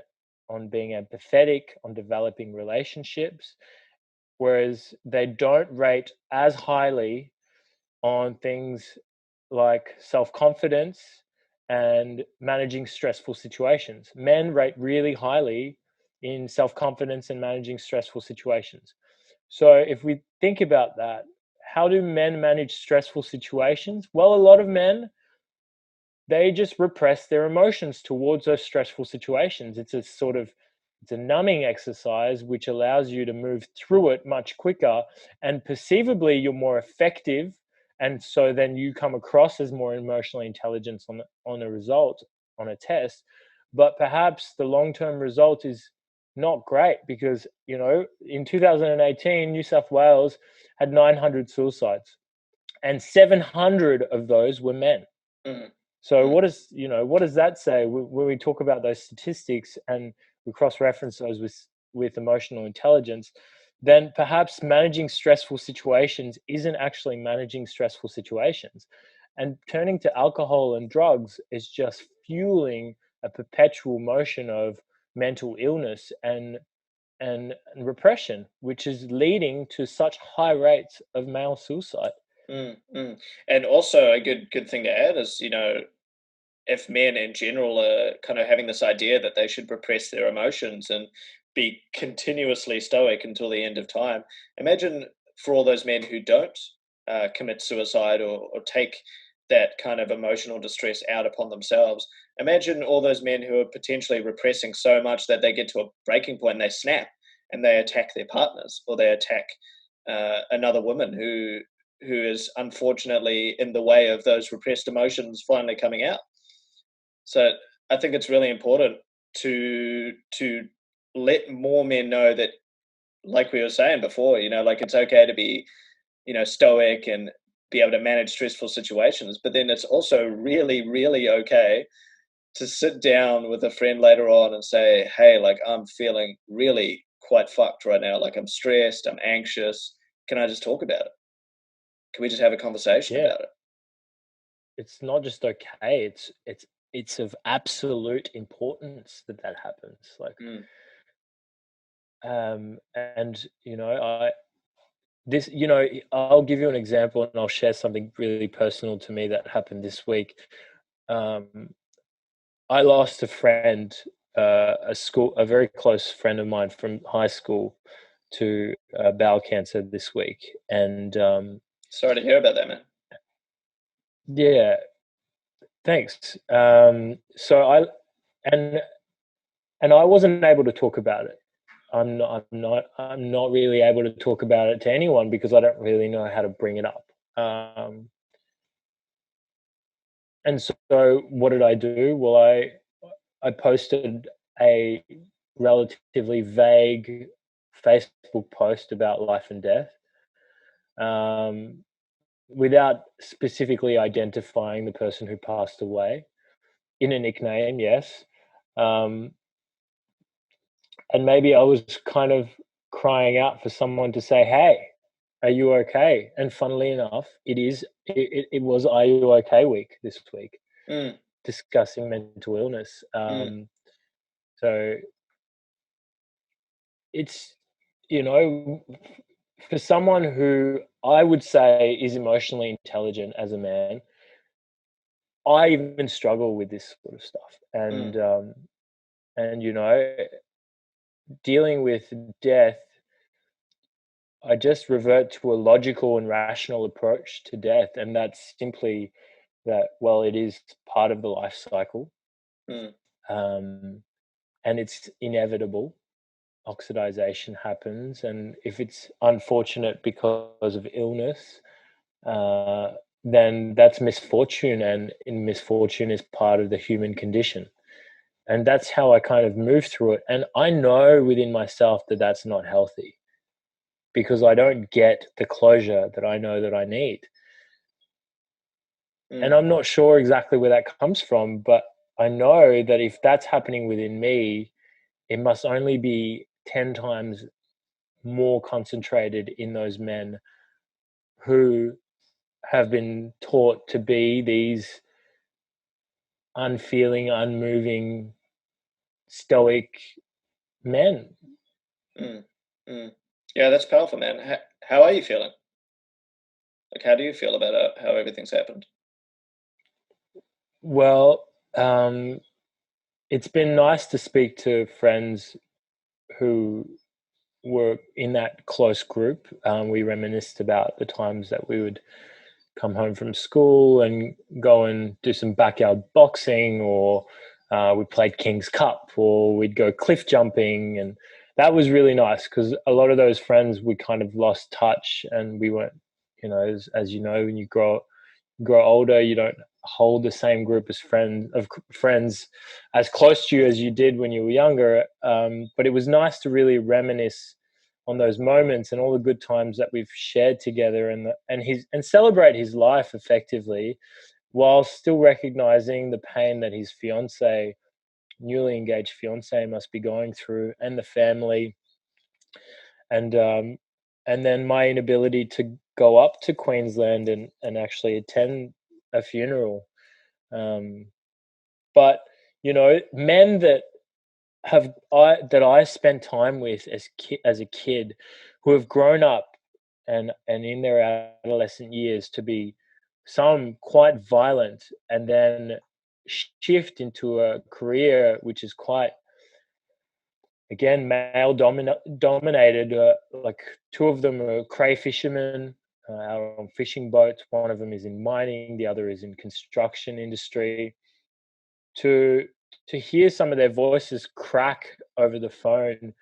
being empathetic, on developing relationships, whereas they don't rate as highly on things like self-confidence and managing stressful situations. Men rate really highly in self-confidence and managing stressful situations. So if we think about that, how do men manage stressful situations? Well, a lot of men, they just repress their emotions towards those stressful situations. It's a numbing exercise which allows you to move through it much quicker, and perceivably you're more effective, and so then you come across as more emotionally intelligent on a result, on a test. But perhaps the long-term result is not great, because in 2018 New South Wales had 900 suicides, and 700 of those were men. Mm. So Mm. what does that say when we talk about those statistics and we cross-reference those with emotional intelligence? Then perhaps managing stressful situations isn't actually managing stressful situations, and turning to alcohol and drugs is just fueling a perpetual motion of mental illness and repression, which is leading to such high rates of male suicide. Mm. Mm. And also a good thing to add is, if men in general are kind of having this idea that they should repress their emotions and be continuously stoic until the end of time, imagine for all those men who don't commit suicide or take that kind of emotional distress out upon themselves. Imagine all those men who are potentially repressing so much that they get to a breaking point and they snap and they attack their partners, or they attack another woman who is unfortunately in the way of those repressed emotions finally coming out. So I think it's really important to let more men know that, like we were saying before, like it's okay to be, stoic and be able to manage stressful situations, but then it's also really, really okay to sit down with a friend later on and say, "Hey, like I'm feeling really quite fucked right now. Like I'm stressed, I'm anxious. Can I just talk about it? Can we just have a conversation Yeah, about it?" it's not just okay, it's of absolute importance that that happens. Like, Mm. and I this I'll give you an example, and I'll share something really personal to me that happened this week. um I lost a friend, a very close friend of mine from high school, to bowel cancer this week. And Sorry to hear about that, man. yeah, thanks. So and I wasn't able to talk about it. I'm not really able to talk about it to anyone, because I don't really know how to bring it up. And so what did I do? Well, I posted a relatively vague Facebook post about life and death, um, without specifically identifying the person who passed away, in a nickname, yes. Um, and maybe I was kind of crying out for someone to say, "Hey, are you okay?" And funnily enough, it was "Are you okay" week this week, Mm. discussing mental illness. Mm. So it's, you know, for someone who I would say is emotionally intelligent as a man, I even struggle with this sort of stuff. Mm. And dealing with death, I just revert to a logical and rational approach to death, and that's simply that, well, it is part of the life cycle, Mm. um, and it's inevitable. oxidization happens, and if it's unfortunate because of illness, uh, then that's misfortune, and in misfortune is part of the human condition. And that's how I kind of move through it. And I know within myself that that's not healthy, because I don't get the closure that I know that I need. And I'm not sure exactly where that comes from, but I know that if that's happening within me, it must only be 10 times more concentrated in those men who have been taught to be these unfeeling, unmoving, stoic men. Mm, mm. Yeah, that's powerful, man. How are you feeling? Like, how do you feel about how everything's happened? Well, it's been nice to speak to friends who were in that close group. We reminisced about the times that we would come home from school and go and do some backyard boxing, or we played King's Cup, or we'd go cliff jumping. And that was really nice, because a lot of those friends we kind of lost touch, and we weren't, as you know, when you grow older, you don't hold the same group of friends as close to you as you did when you were younger. But it was nice to really reminisce on those moments and all the good times that we've shared together, and celebrate his life effectively, while still recognizing the pain that his newly engaged fiance, must be going through, and the family, and and then my inability to go up to Queensland and actually attend a funeral. Um, but men that I spent time with as a kid, who have grown up and in their adolescent years to be some quite violent, and then shift into a career which is quite, again, male dominated. Like, two of them are cray fishermen, out on fishing boats. One of them is in mining, the other is in construction industry. To to hear some of their voices crack over the phone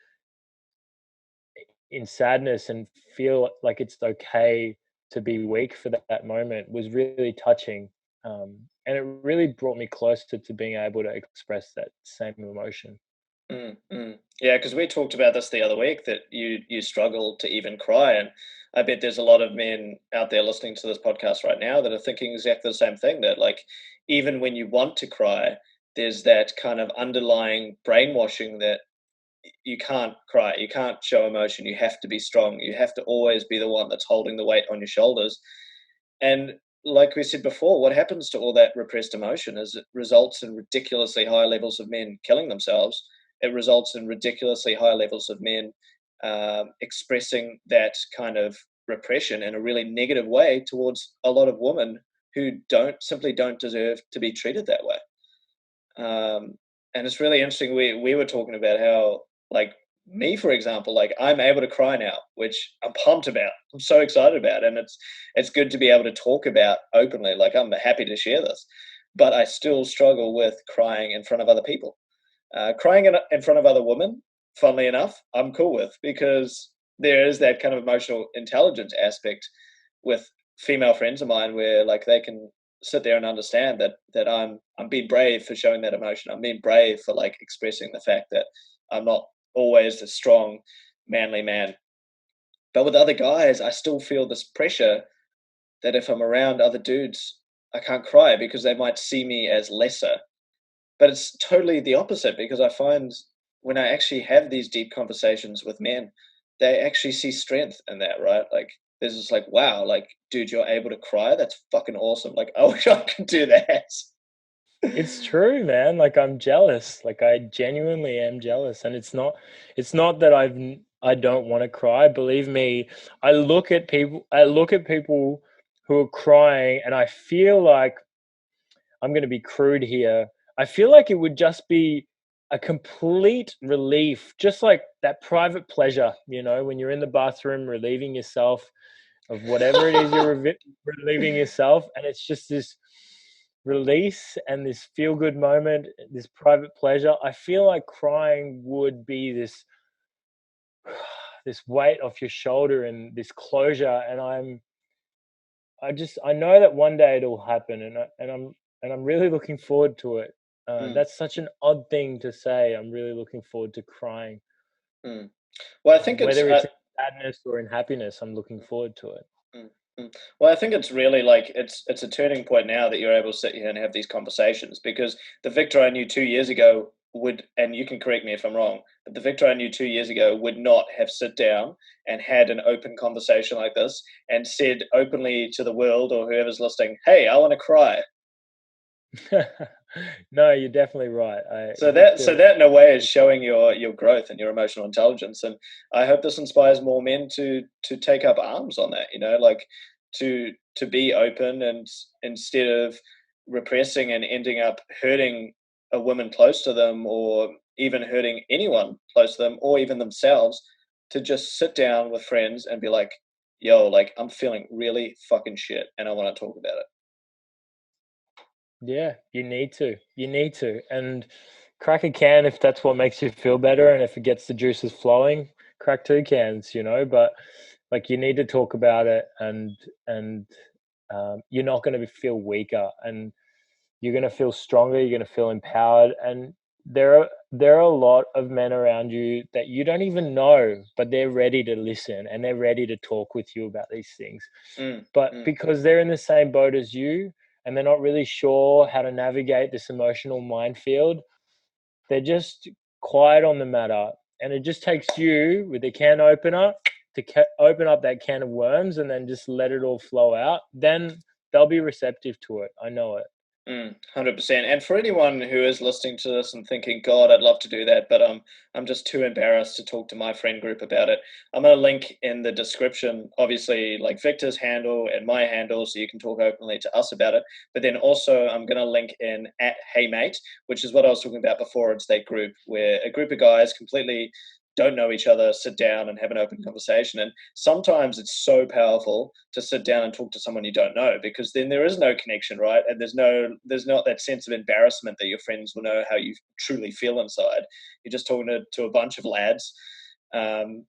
in sadness, and feel like it's okay to be weak for that moment, was really touching. And it really brought me closer to being able to express that same emotion. Yeah, because we talked about this the other week, that you struggle to even cry, and I bet there's a lot of men out there listening to this podcast right now that are thinking exactly the same thing. That, like, even when you want to cry, there's that kind of underlying brainwashing that you can't cry, you can't show emotion, you have to be strong, you have to always be the one that's holding the weight on your shoulders. And like we said before, what happens to all that repressed emotion is it results in ridiculously high levels of men killing themselves. It results in ridiculously high levels of men expressing that kind of repression in a really negative way towards a lot of women who don't deserve to be treated that way. And it's really interesting. We were talking about how, like, me, for example, like, I'm able to cry now, which I'm pumped about. I'm so excited about, and it's good to be able to talk about openly. Like, I'm happy to share this, but I still struggle with crying in front of other people. Crying in front of other women, funnily enough, I'm cool with, because there is that kind of emotional intelligence aspect with female friends of mine, where, like, they can sit there and understand that I'm being brave for showing that emotion. I'm being brave for, like, expressing the fact that I'm not always the strong, manly man. But with other guys, I still feel this pressure that if I'm around other dudes, I can't cry because they might see me as lesser. But it's totally the opposite, because I find when I actually have these deep conversations with men, they actually see strength in that, right? Like, there's just like, wow, like, dude, you're able to cry. That's fucking awesome. Like, I wish I could do that. It's true, man. Like, I'm jealous. Like, I genuinely am jealous, and it's not that I don't want to cry. Believe me, I look at people who are crying, and I feel like, I'm going to be crude here. I feel like it would just be a complete relief, just like that private pleasure, when you're in the bathroom relieving yourself of whatever it is you're relieving yourself. And it's just this release and this feel good moment, this private pleasure. I feel like crying would be this this weight off your shoulder and this closure. And I know that one day it'll happen, and I'm really looking forward to it. Mm, That's such an odd thing to say. I'm really looking forward to crying. mm. Well, I think it's Whether it's in sadness or in happiness, I'm looking forward to it. mm, mm. Well, I think it's really like it's a turning point now that you're able to sit here and have these conversations, because the Victor I knew 2 years ago would, and you can correct me if I'm wrong, but the Victor I knew 2 years ago would not have sit down and had an open conversation like this and said openly to the world or whoever's listening, "Hey, I want to cry." No, you're definitely right. So that so Victor, that in a way is showing your growth and your emotional intelligence, and I hope this inspires more men to take up arms on that. Like to be open, and instead of repressing and ending up hurting a woman close to them, or even hurting anyone close to them, or even themselves, to just sit down with friends and be like, "Yo, like I'm feeling really fucking shit, and I want to talk about it." yeah, you need to. You need to. And crack a can if that's what makes you feel better, and if it gets the juices flowing, crack two cans, but like you need to talk about it, and you're not going to feel weaker, and you're going to feel stronger, you're going to feel empowered. And there are a lot of men around you that you don't even know, but they're ready to listen and they're ready to talk with you about these things. Mm, But mm, because they're in the same boat as you, and they're not really sure how to navigate this emotional minefield, they're just quiet on the matter. And it just takes you with a can opener to open up that can of worms and then just let it all flow out. Then they'll be receptive to it. I know it. 100%. And for anyone who is listening to this and thinking, God, I'd love to do that, but I'm just too embarrassed to talk to my friend group about it. I'm going to link in the description, obviously, like Victor's handle and my handle, so you can talk openly to us about it. But then also, I'm going to link in at Hey Mate, which is what I was talking about before. It's that group where a group of guys completely don't know each other sit down and have an open conversation. And sometimes it's so powerful to sit down and talk to someone you don't know, because then there is no connection, right? And there's not that sense of embarrassment that your friends will know how you truly feel inside. You're just talking to a bunch of lads, um,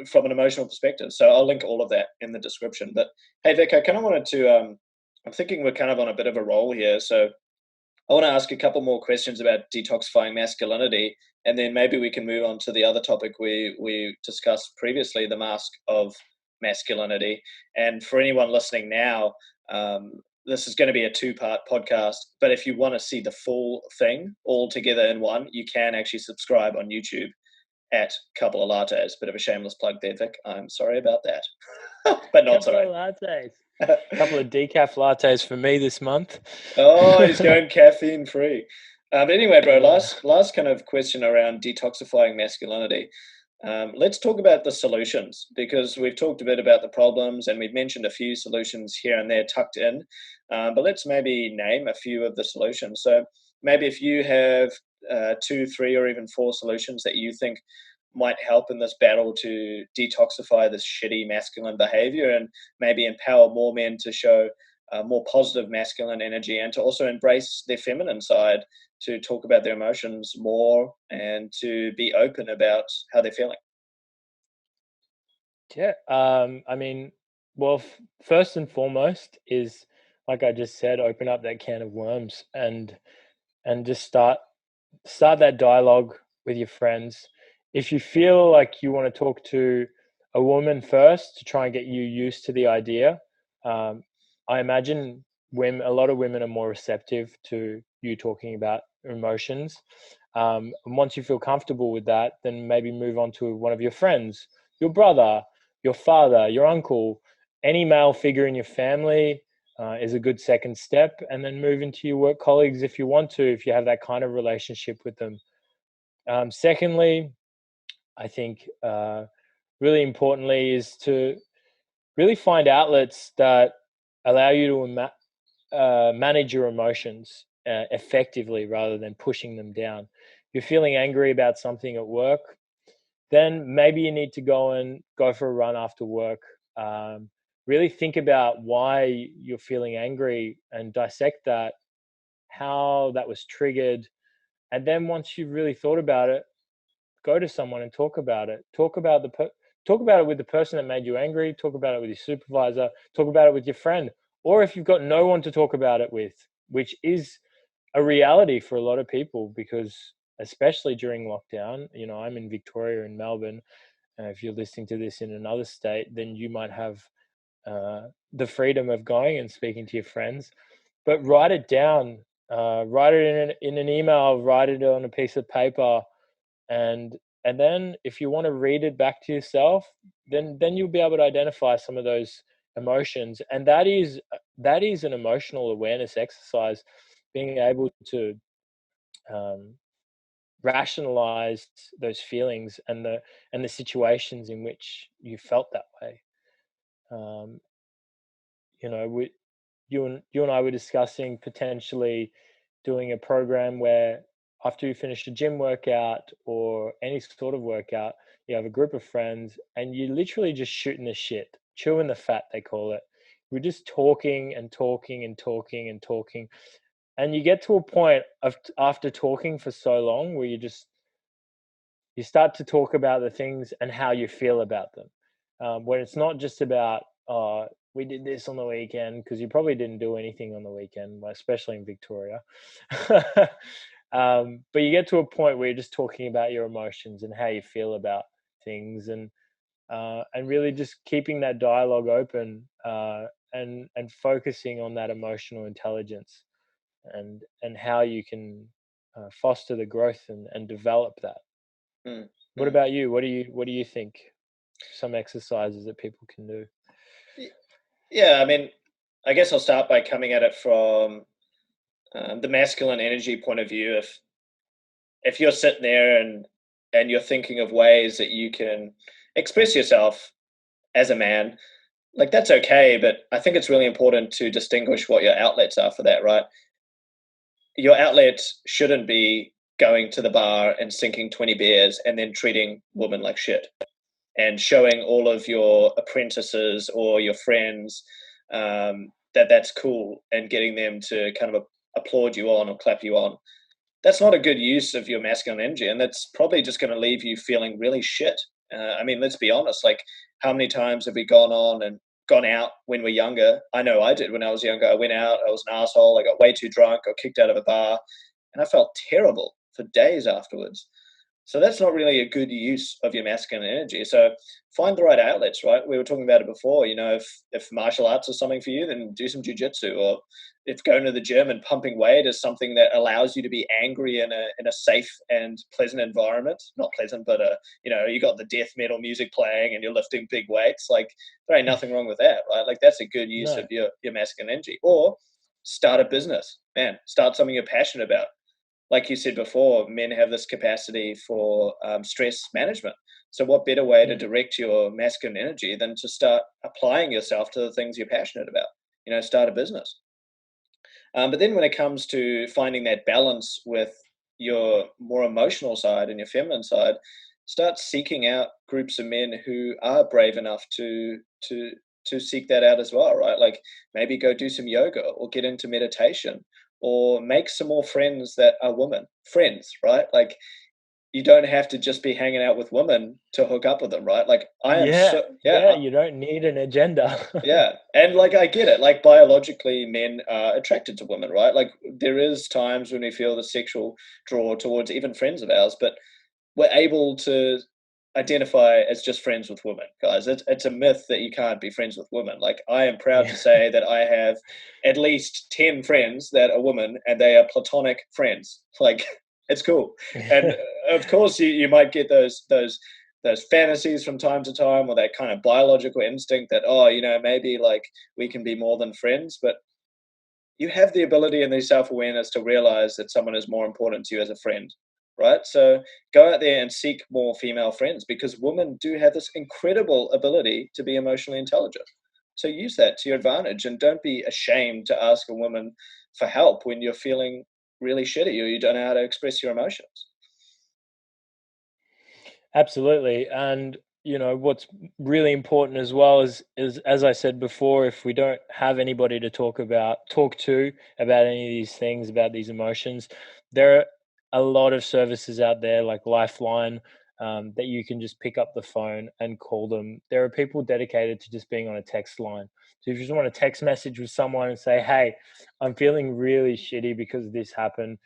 from an emotional perspective. So I'll link all of that in the description. But hey, Vic, I kind of wanted to. I'm thinking we're kind of on a bit of a roll here, so I want to ask a couple more questions about detoxifying masculinity, and then maybe we can move on to the other topic we discussed previously, the mask of masculinity. And for anyone listening now, this is going to be a two-part podcast, but if you want to see the full thing all together in one, you can actually subscribe on YouTube at Couple of Lattes. Bit of a shameless plug there, Vic. I'm sorry about that, but not Couple sorry. of lattes. Couple of decaf lattes for me this month. Oh, he's going caffeine free. But anyway, bro, Yeah. last kind of question around detoxifying masculinity. Let's talk about the solutions, because we've talked a bit about the problems and we've mentioned a few solutions here and there tucked in. But let's maybe name a few of the solutions. So maybe if you have two, three, or even four solutions that you think might help in this battle to detoxify this shitty masculine behavior, and maybe empower more men to show more positive masculine energy, and to also embrace their feminine side, to talk about their emotions more and to be open about how they're feeling. Yeah. I mean, well, first and foremost is, like I just said, open up that can of worms, and just start that dialogue with your friends. If you feel like you want to talk to a woman first to try and get you used to the idea, um, I imagine a lot of women are more receptive to you talking about emotions. And once you feel comfortable with that, then maybe move on to one of your friends, your brother, your father, your uncle, any male figure in your family. Is a good second step, and then move into your work colleagues if you want to, if you have that kind of relationship with them. Secondly, I think really importantly is to really find outlets that allow you to manage your emotions effectively rather than pushing them down. If you're feeling angry about something at work, then maybe you need to go for a run after work. Really think about why you're feeling angry and dissect that, how that was triggered. And then once you've really thought about it, go to someone and talk about it. Talk about it with the person that made you angry. Talk about it with your supervisor. Talk about it with your friend. Or if you've got no one to talk about it with, which is a reality for a lot of people, because especially during lockdown, I'm in Victoria, in Melbourne. If you're listening to this in another state, then you might have the freedom of going and speaking to your friends. But write it down. Write it in an email. Write it on a piece of paper, and then if you want to read it back to yourself, then you'll be able to identify some of those emotions, and that is an emotional awareness exercise, being able to um, rationalize those feelings and the situations in which you felt that way. um, we, you and I were discussing potentially doing a program where after you finish a gym workout or any sort of workout, you have a group of friends and you literally just shooting the shit, chewing the fat, they call it. We're just talking and talking and talking and talking. And you get to a point of after talking for so long where you start to talk about the things and how you feel about them. When it's not just about, we did this on the weekend, because you probably didn't do anything on the weekend, especially in Victoria. But you get to a point where you're just talking about your emotions and how you feel about things, and really just keeping that dialogue open, and focusing on that emotional intelligence, and how you can foster the growth and develop that. Mm, What mm. about you? What do you think? Some exercises that people can do. Yeah, I mean, I guess I'll start by coming at it from the masculine energy point of view. If you're sitting there and you're thinking of ways that you can express yourself as a man, like that's okay, but I think it's really important to distinguish what your outlets are for that, right? Your outlets shouldn't be going to the bar and sinking 20 beers and then treating women like shit and showing all of your apprentices or your friends that that's cool and getting them to kind of applaud you on or clap you on. That's not a good use of your masculine energy, and that's probably just going to leave you feeling really shit. I mean, let's be honest. Like, how many times have we gone on and gone out when we're younger? I know I did when I was younger. I went out, I was an asshole, I got way too drunk, got kicked out of a bar, and I felt terrible for days afterwards. So that's not really a good use of your masculine energy. So find the right outlets, right? We were talking about it before. If martial arts is something for you, then do some jujitsu. Or if going to the gym and pumping weight is something that allows you to be angry in a safe and pleasant environment, not pleasant, but you got the death metal music playing and you're lifting big weights. Like, there ain't nothing wrong with that, right? Like, that's a good use of No. your masculine energy. Or start a business, man. Start something you're passionate about. Like you said before, men have this capacity for stress management. So, what better way to Mm. direct your masculine energy than to start applying yourself to the things you're passionate about? Start a business. But then, when it comes to finding that balance with your more emotional side and your feminine side, start seeking out groups of men who are brave enough to seek that out as well, right? Like, maybe go do some yoga or get into meditation or make some more friends that are women friends, right? Like, you don't have to just be hanging out with women to hook up with them, right? Like, I am Yeah, so yeah, yeah. You don't need an agenda. yeah, and like I get it. Like, biologically, men are attracted to women, right? Like, there is times when we feel the sexual draw towards even friends of ours, but we're able to identify as just friends with women, guys. It's a myth that you can't be friends with women. Like, I am proud Yeah. to say that I have at least 10 friends that are women, and they are platonic friends. Like, it's cool. And of course, you might get those fantasies from time to time, or that kind of biological instinct that, oh, maybe like we can be more than friends. But you have the ability and the self-awareness to realize that someone is more important to you as a friend, right? So go out there and seek more female friends, because women do have this incredible ability to be emotionally intelligent. So use that to your advantage, and don't be ashamed to ask a woman for help when you're feeling really shitty or you don't know how to express your emotions. Absolutely. And what's really important as well is, as I said before, if we don't have anybody to talk to about any of these things, about these emotions, there are a lot of services out there like Lifeline, that you can just pick up the phone and call them. There are people dedicated to just being on a text line. So if you just want to text message with someone and say, hey, I'm feeling really shitty because this happened,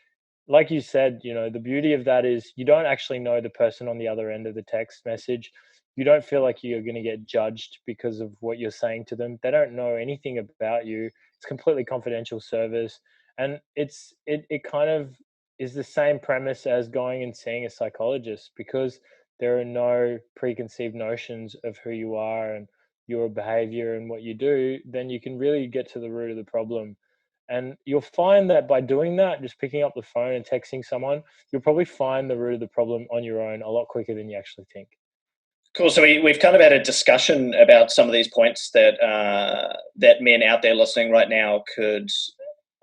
like you said, the beauty of that is you don't actually know the person on the other end of the text message. You don't feel like you're going to get judged because of what you're saying to them. They don't know anything about you. It's completely confidential service. And it kind of is the same premise as going and seeing a psychologist, because there are no preconceived notions of who you are and your behavior and what you do. Then you can really get to the root of the problem. And you'll find that by doing that, just picking up the phone and texting someone, you'll probably find the root of the problem on your own a lot quicker than you actually think. Cool. So we've kind of had a discussion about some of these points that that men out there listening right now could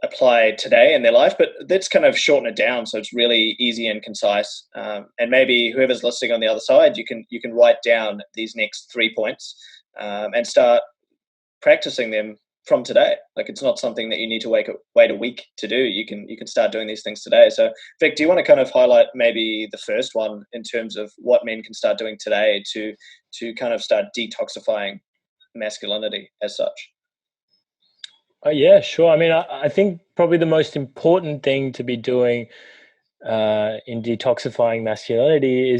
apply today in their life, but let's kind of shorten it down so it's really easy and concise. And maybe whoever's listening on the other side, you can write down these next 3 points and start practicing them from today. Like, it's not something that you need to wait a week to do. You can start doing these things today. So Vic, do you want to kind of highlight maybe the first one in terms of what men can start doing today to kind of start detoxifying masculinity as such? Oh, yeah, sure. I mean, I think probably the most important thing to be doing in detoxifying masculinity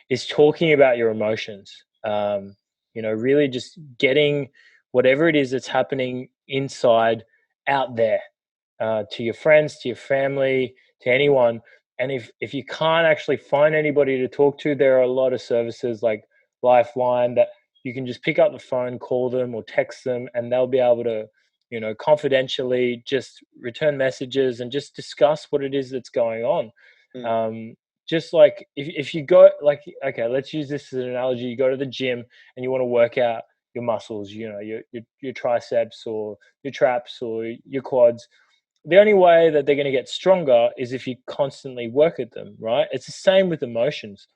is talking about your emotions. Really just getting whatever it is that's happening inside out there, to your friends, to your family, to anyone. And if you can't actually find anybody to talk to, there are a lot of services like Lifeline that you can just pick up the phone, call them or text them, and they'll be able to, confidentially just return messages and just discuss what it is that's going on. Mm. Just like if you go, like, okay, let's use this as an analogy. You go to the gym and you want to work out your muscles, your triceps or your traps or your quads. The only way that they're going to get stronger is if you constantly work at them, right? It's the same with emotions.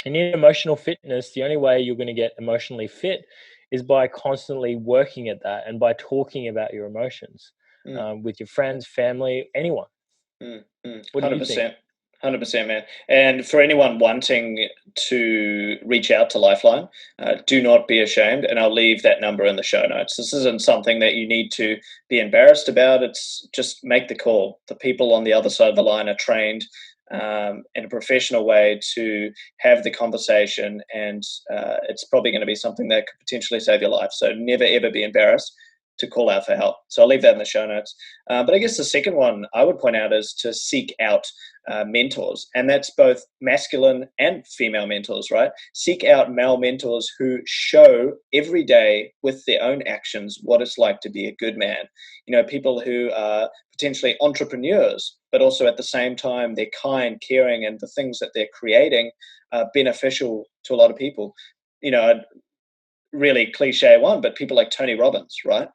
And in emotional fitness, the only way you're going to get emotionally fit is by constantly working at that and by talking about your emotions with your friends, family, anyone. What do you think? 100%. 100%, man. And for anyone wanting to reach out to Lifeline, do not be ashamed. And I'll leave that number in the show notes. This isn't something that you need to be embarrassed about. It's just make the call. The people on the other side of the line are trained in a professional way to have the conversation. And it's probably going to be something that could potentially save your life. So never, ever be embarrassed to call out for help. So I'll leave that in the show notes. But I guess the second one I would point out is to seek out mentors. And that's both masculine and female mentors, right? Seek out male mentors who show every day with their own actions what it's like to be a good man. People who are potentially entrepreneurs, but also at the same time, they're kind, caring, and the things that they're creating are beneficial to a lot of people. Really cliche one, but people like Tony Robbins, right?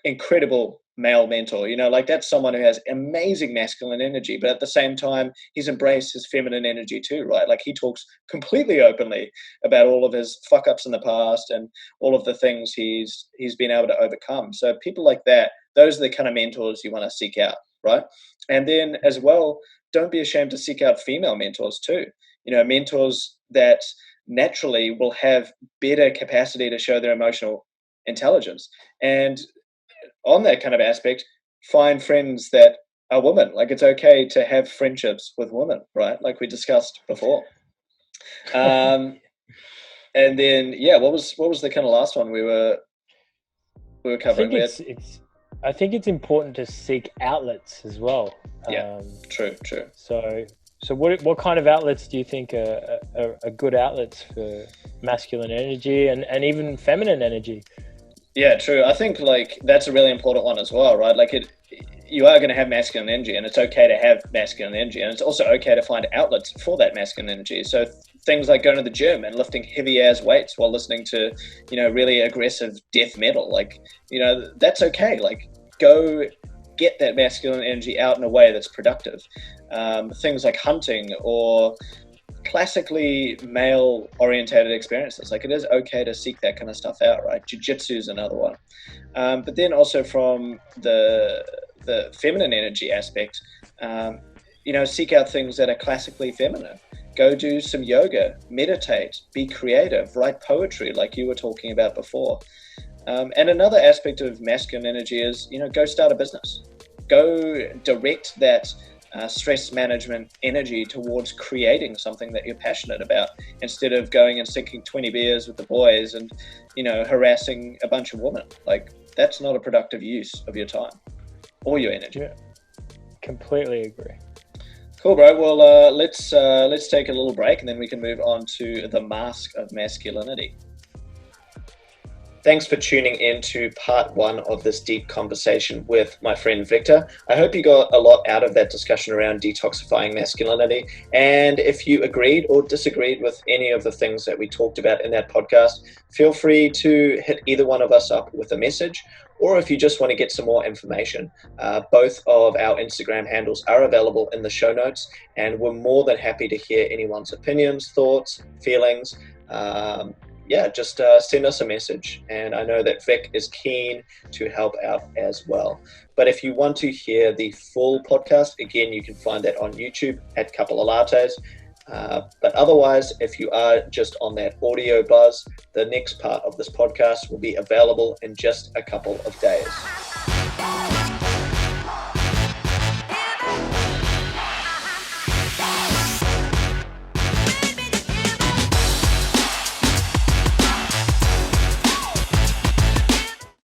Incredible male mentor. Like, that's someone who has amazing masculine energy, but at the same time he's embraced his feminine energy too, right? Like, he talks completely openly about all of his fuck ups in the past and all of the things he's been able to overcome. So people like that, those are the kind of mentors you want to seek out, right? And then as well, don't be ashamed to seek out female mentors too. Mentors that naturally will have better capacity to show their emotional intelligence. And on that kind of aspect, find friends that are women. Like, it's okay to have friendships with women, right? Like we discussed before. And then, yeah, what was the kind of last one we were covering? I think it's important to seek outlets as well. Yeah, true. So what kind of outlets do you think are good outlets for masculine energy and even feminine energy? Yeah, true. I think like that's a really important one as well, right? Like, you are going to have masculine energy, and it's okay to have masculine energy, and it's also okay to find outlets for that masculine energy. So things like going to the gym and lifting heavy ass weights while listening to, really aggressive death metal, like, that's okay. Like, go get that masculine energy out in a way that's productive. Things like hunting or classically male orientated experiences, like, it is okay to seek that kind of stuff out, right? Jiu-jitsu is another one. But then also from the feminine energy aspect, seek out things that are classically feminine. Go do some yoga, meditate, be creative, write poetry like you were talking about before. And another aspect of masculine energy is, go start a business. Go direct that stress management energy towards creating something that you're passionate about, instead of going and sinking 20 beers with the boys and, harassing a bunch of women. Like, that's not a productive use of your time or your energy. Yeah, completely agree. Cool, bro. Well, let's take a little break and then we can move on to the mask of masculinity. Thanks for tuning in to part 1 of this deep conversation with my friend Victor. I hope you got a lot out of that discussion around detoxifying masculinity. And if you agreed or disagreed with any of the things that we talked about in that podcast, feel free to hit either one of us up with a message. Or if you just want to get some more information, both of our Instagram handles are available in the show notes. And we're more than happy to hear anyone's opinions, thoughts, feelings. Just send us a message. And I know that Vic is keen to help out as well. But if you want to hear the full podcast, again, you can find that on YouTube at Couple of Lattes. But otherwise, if you are just on that audio buzz, the next part of this podcast will be available in just a couple of days.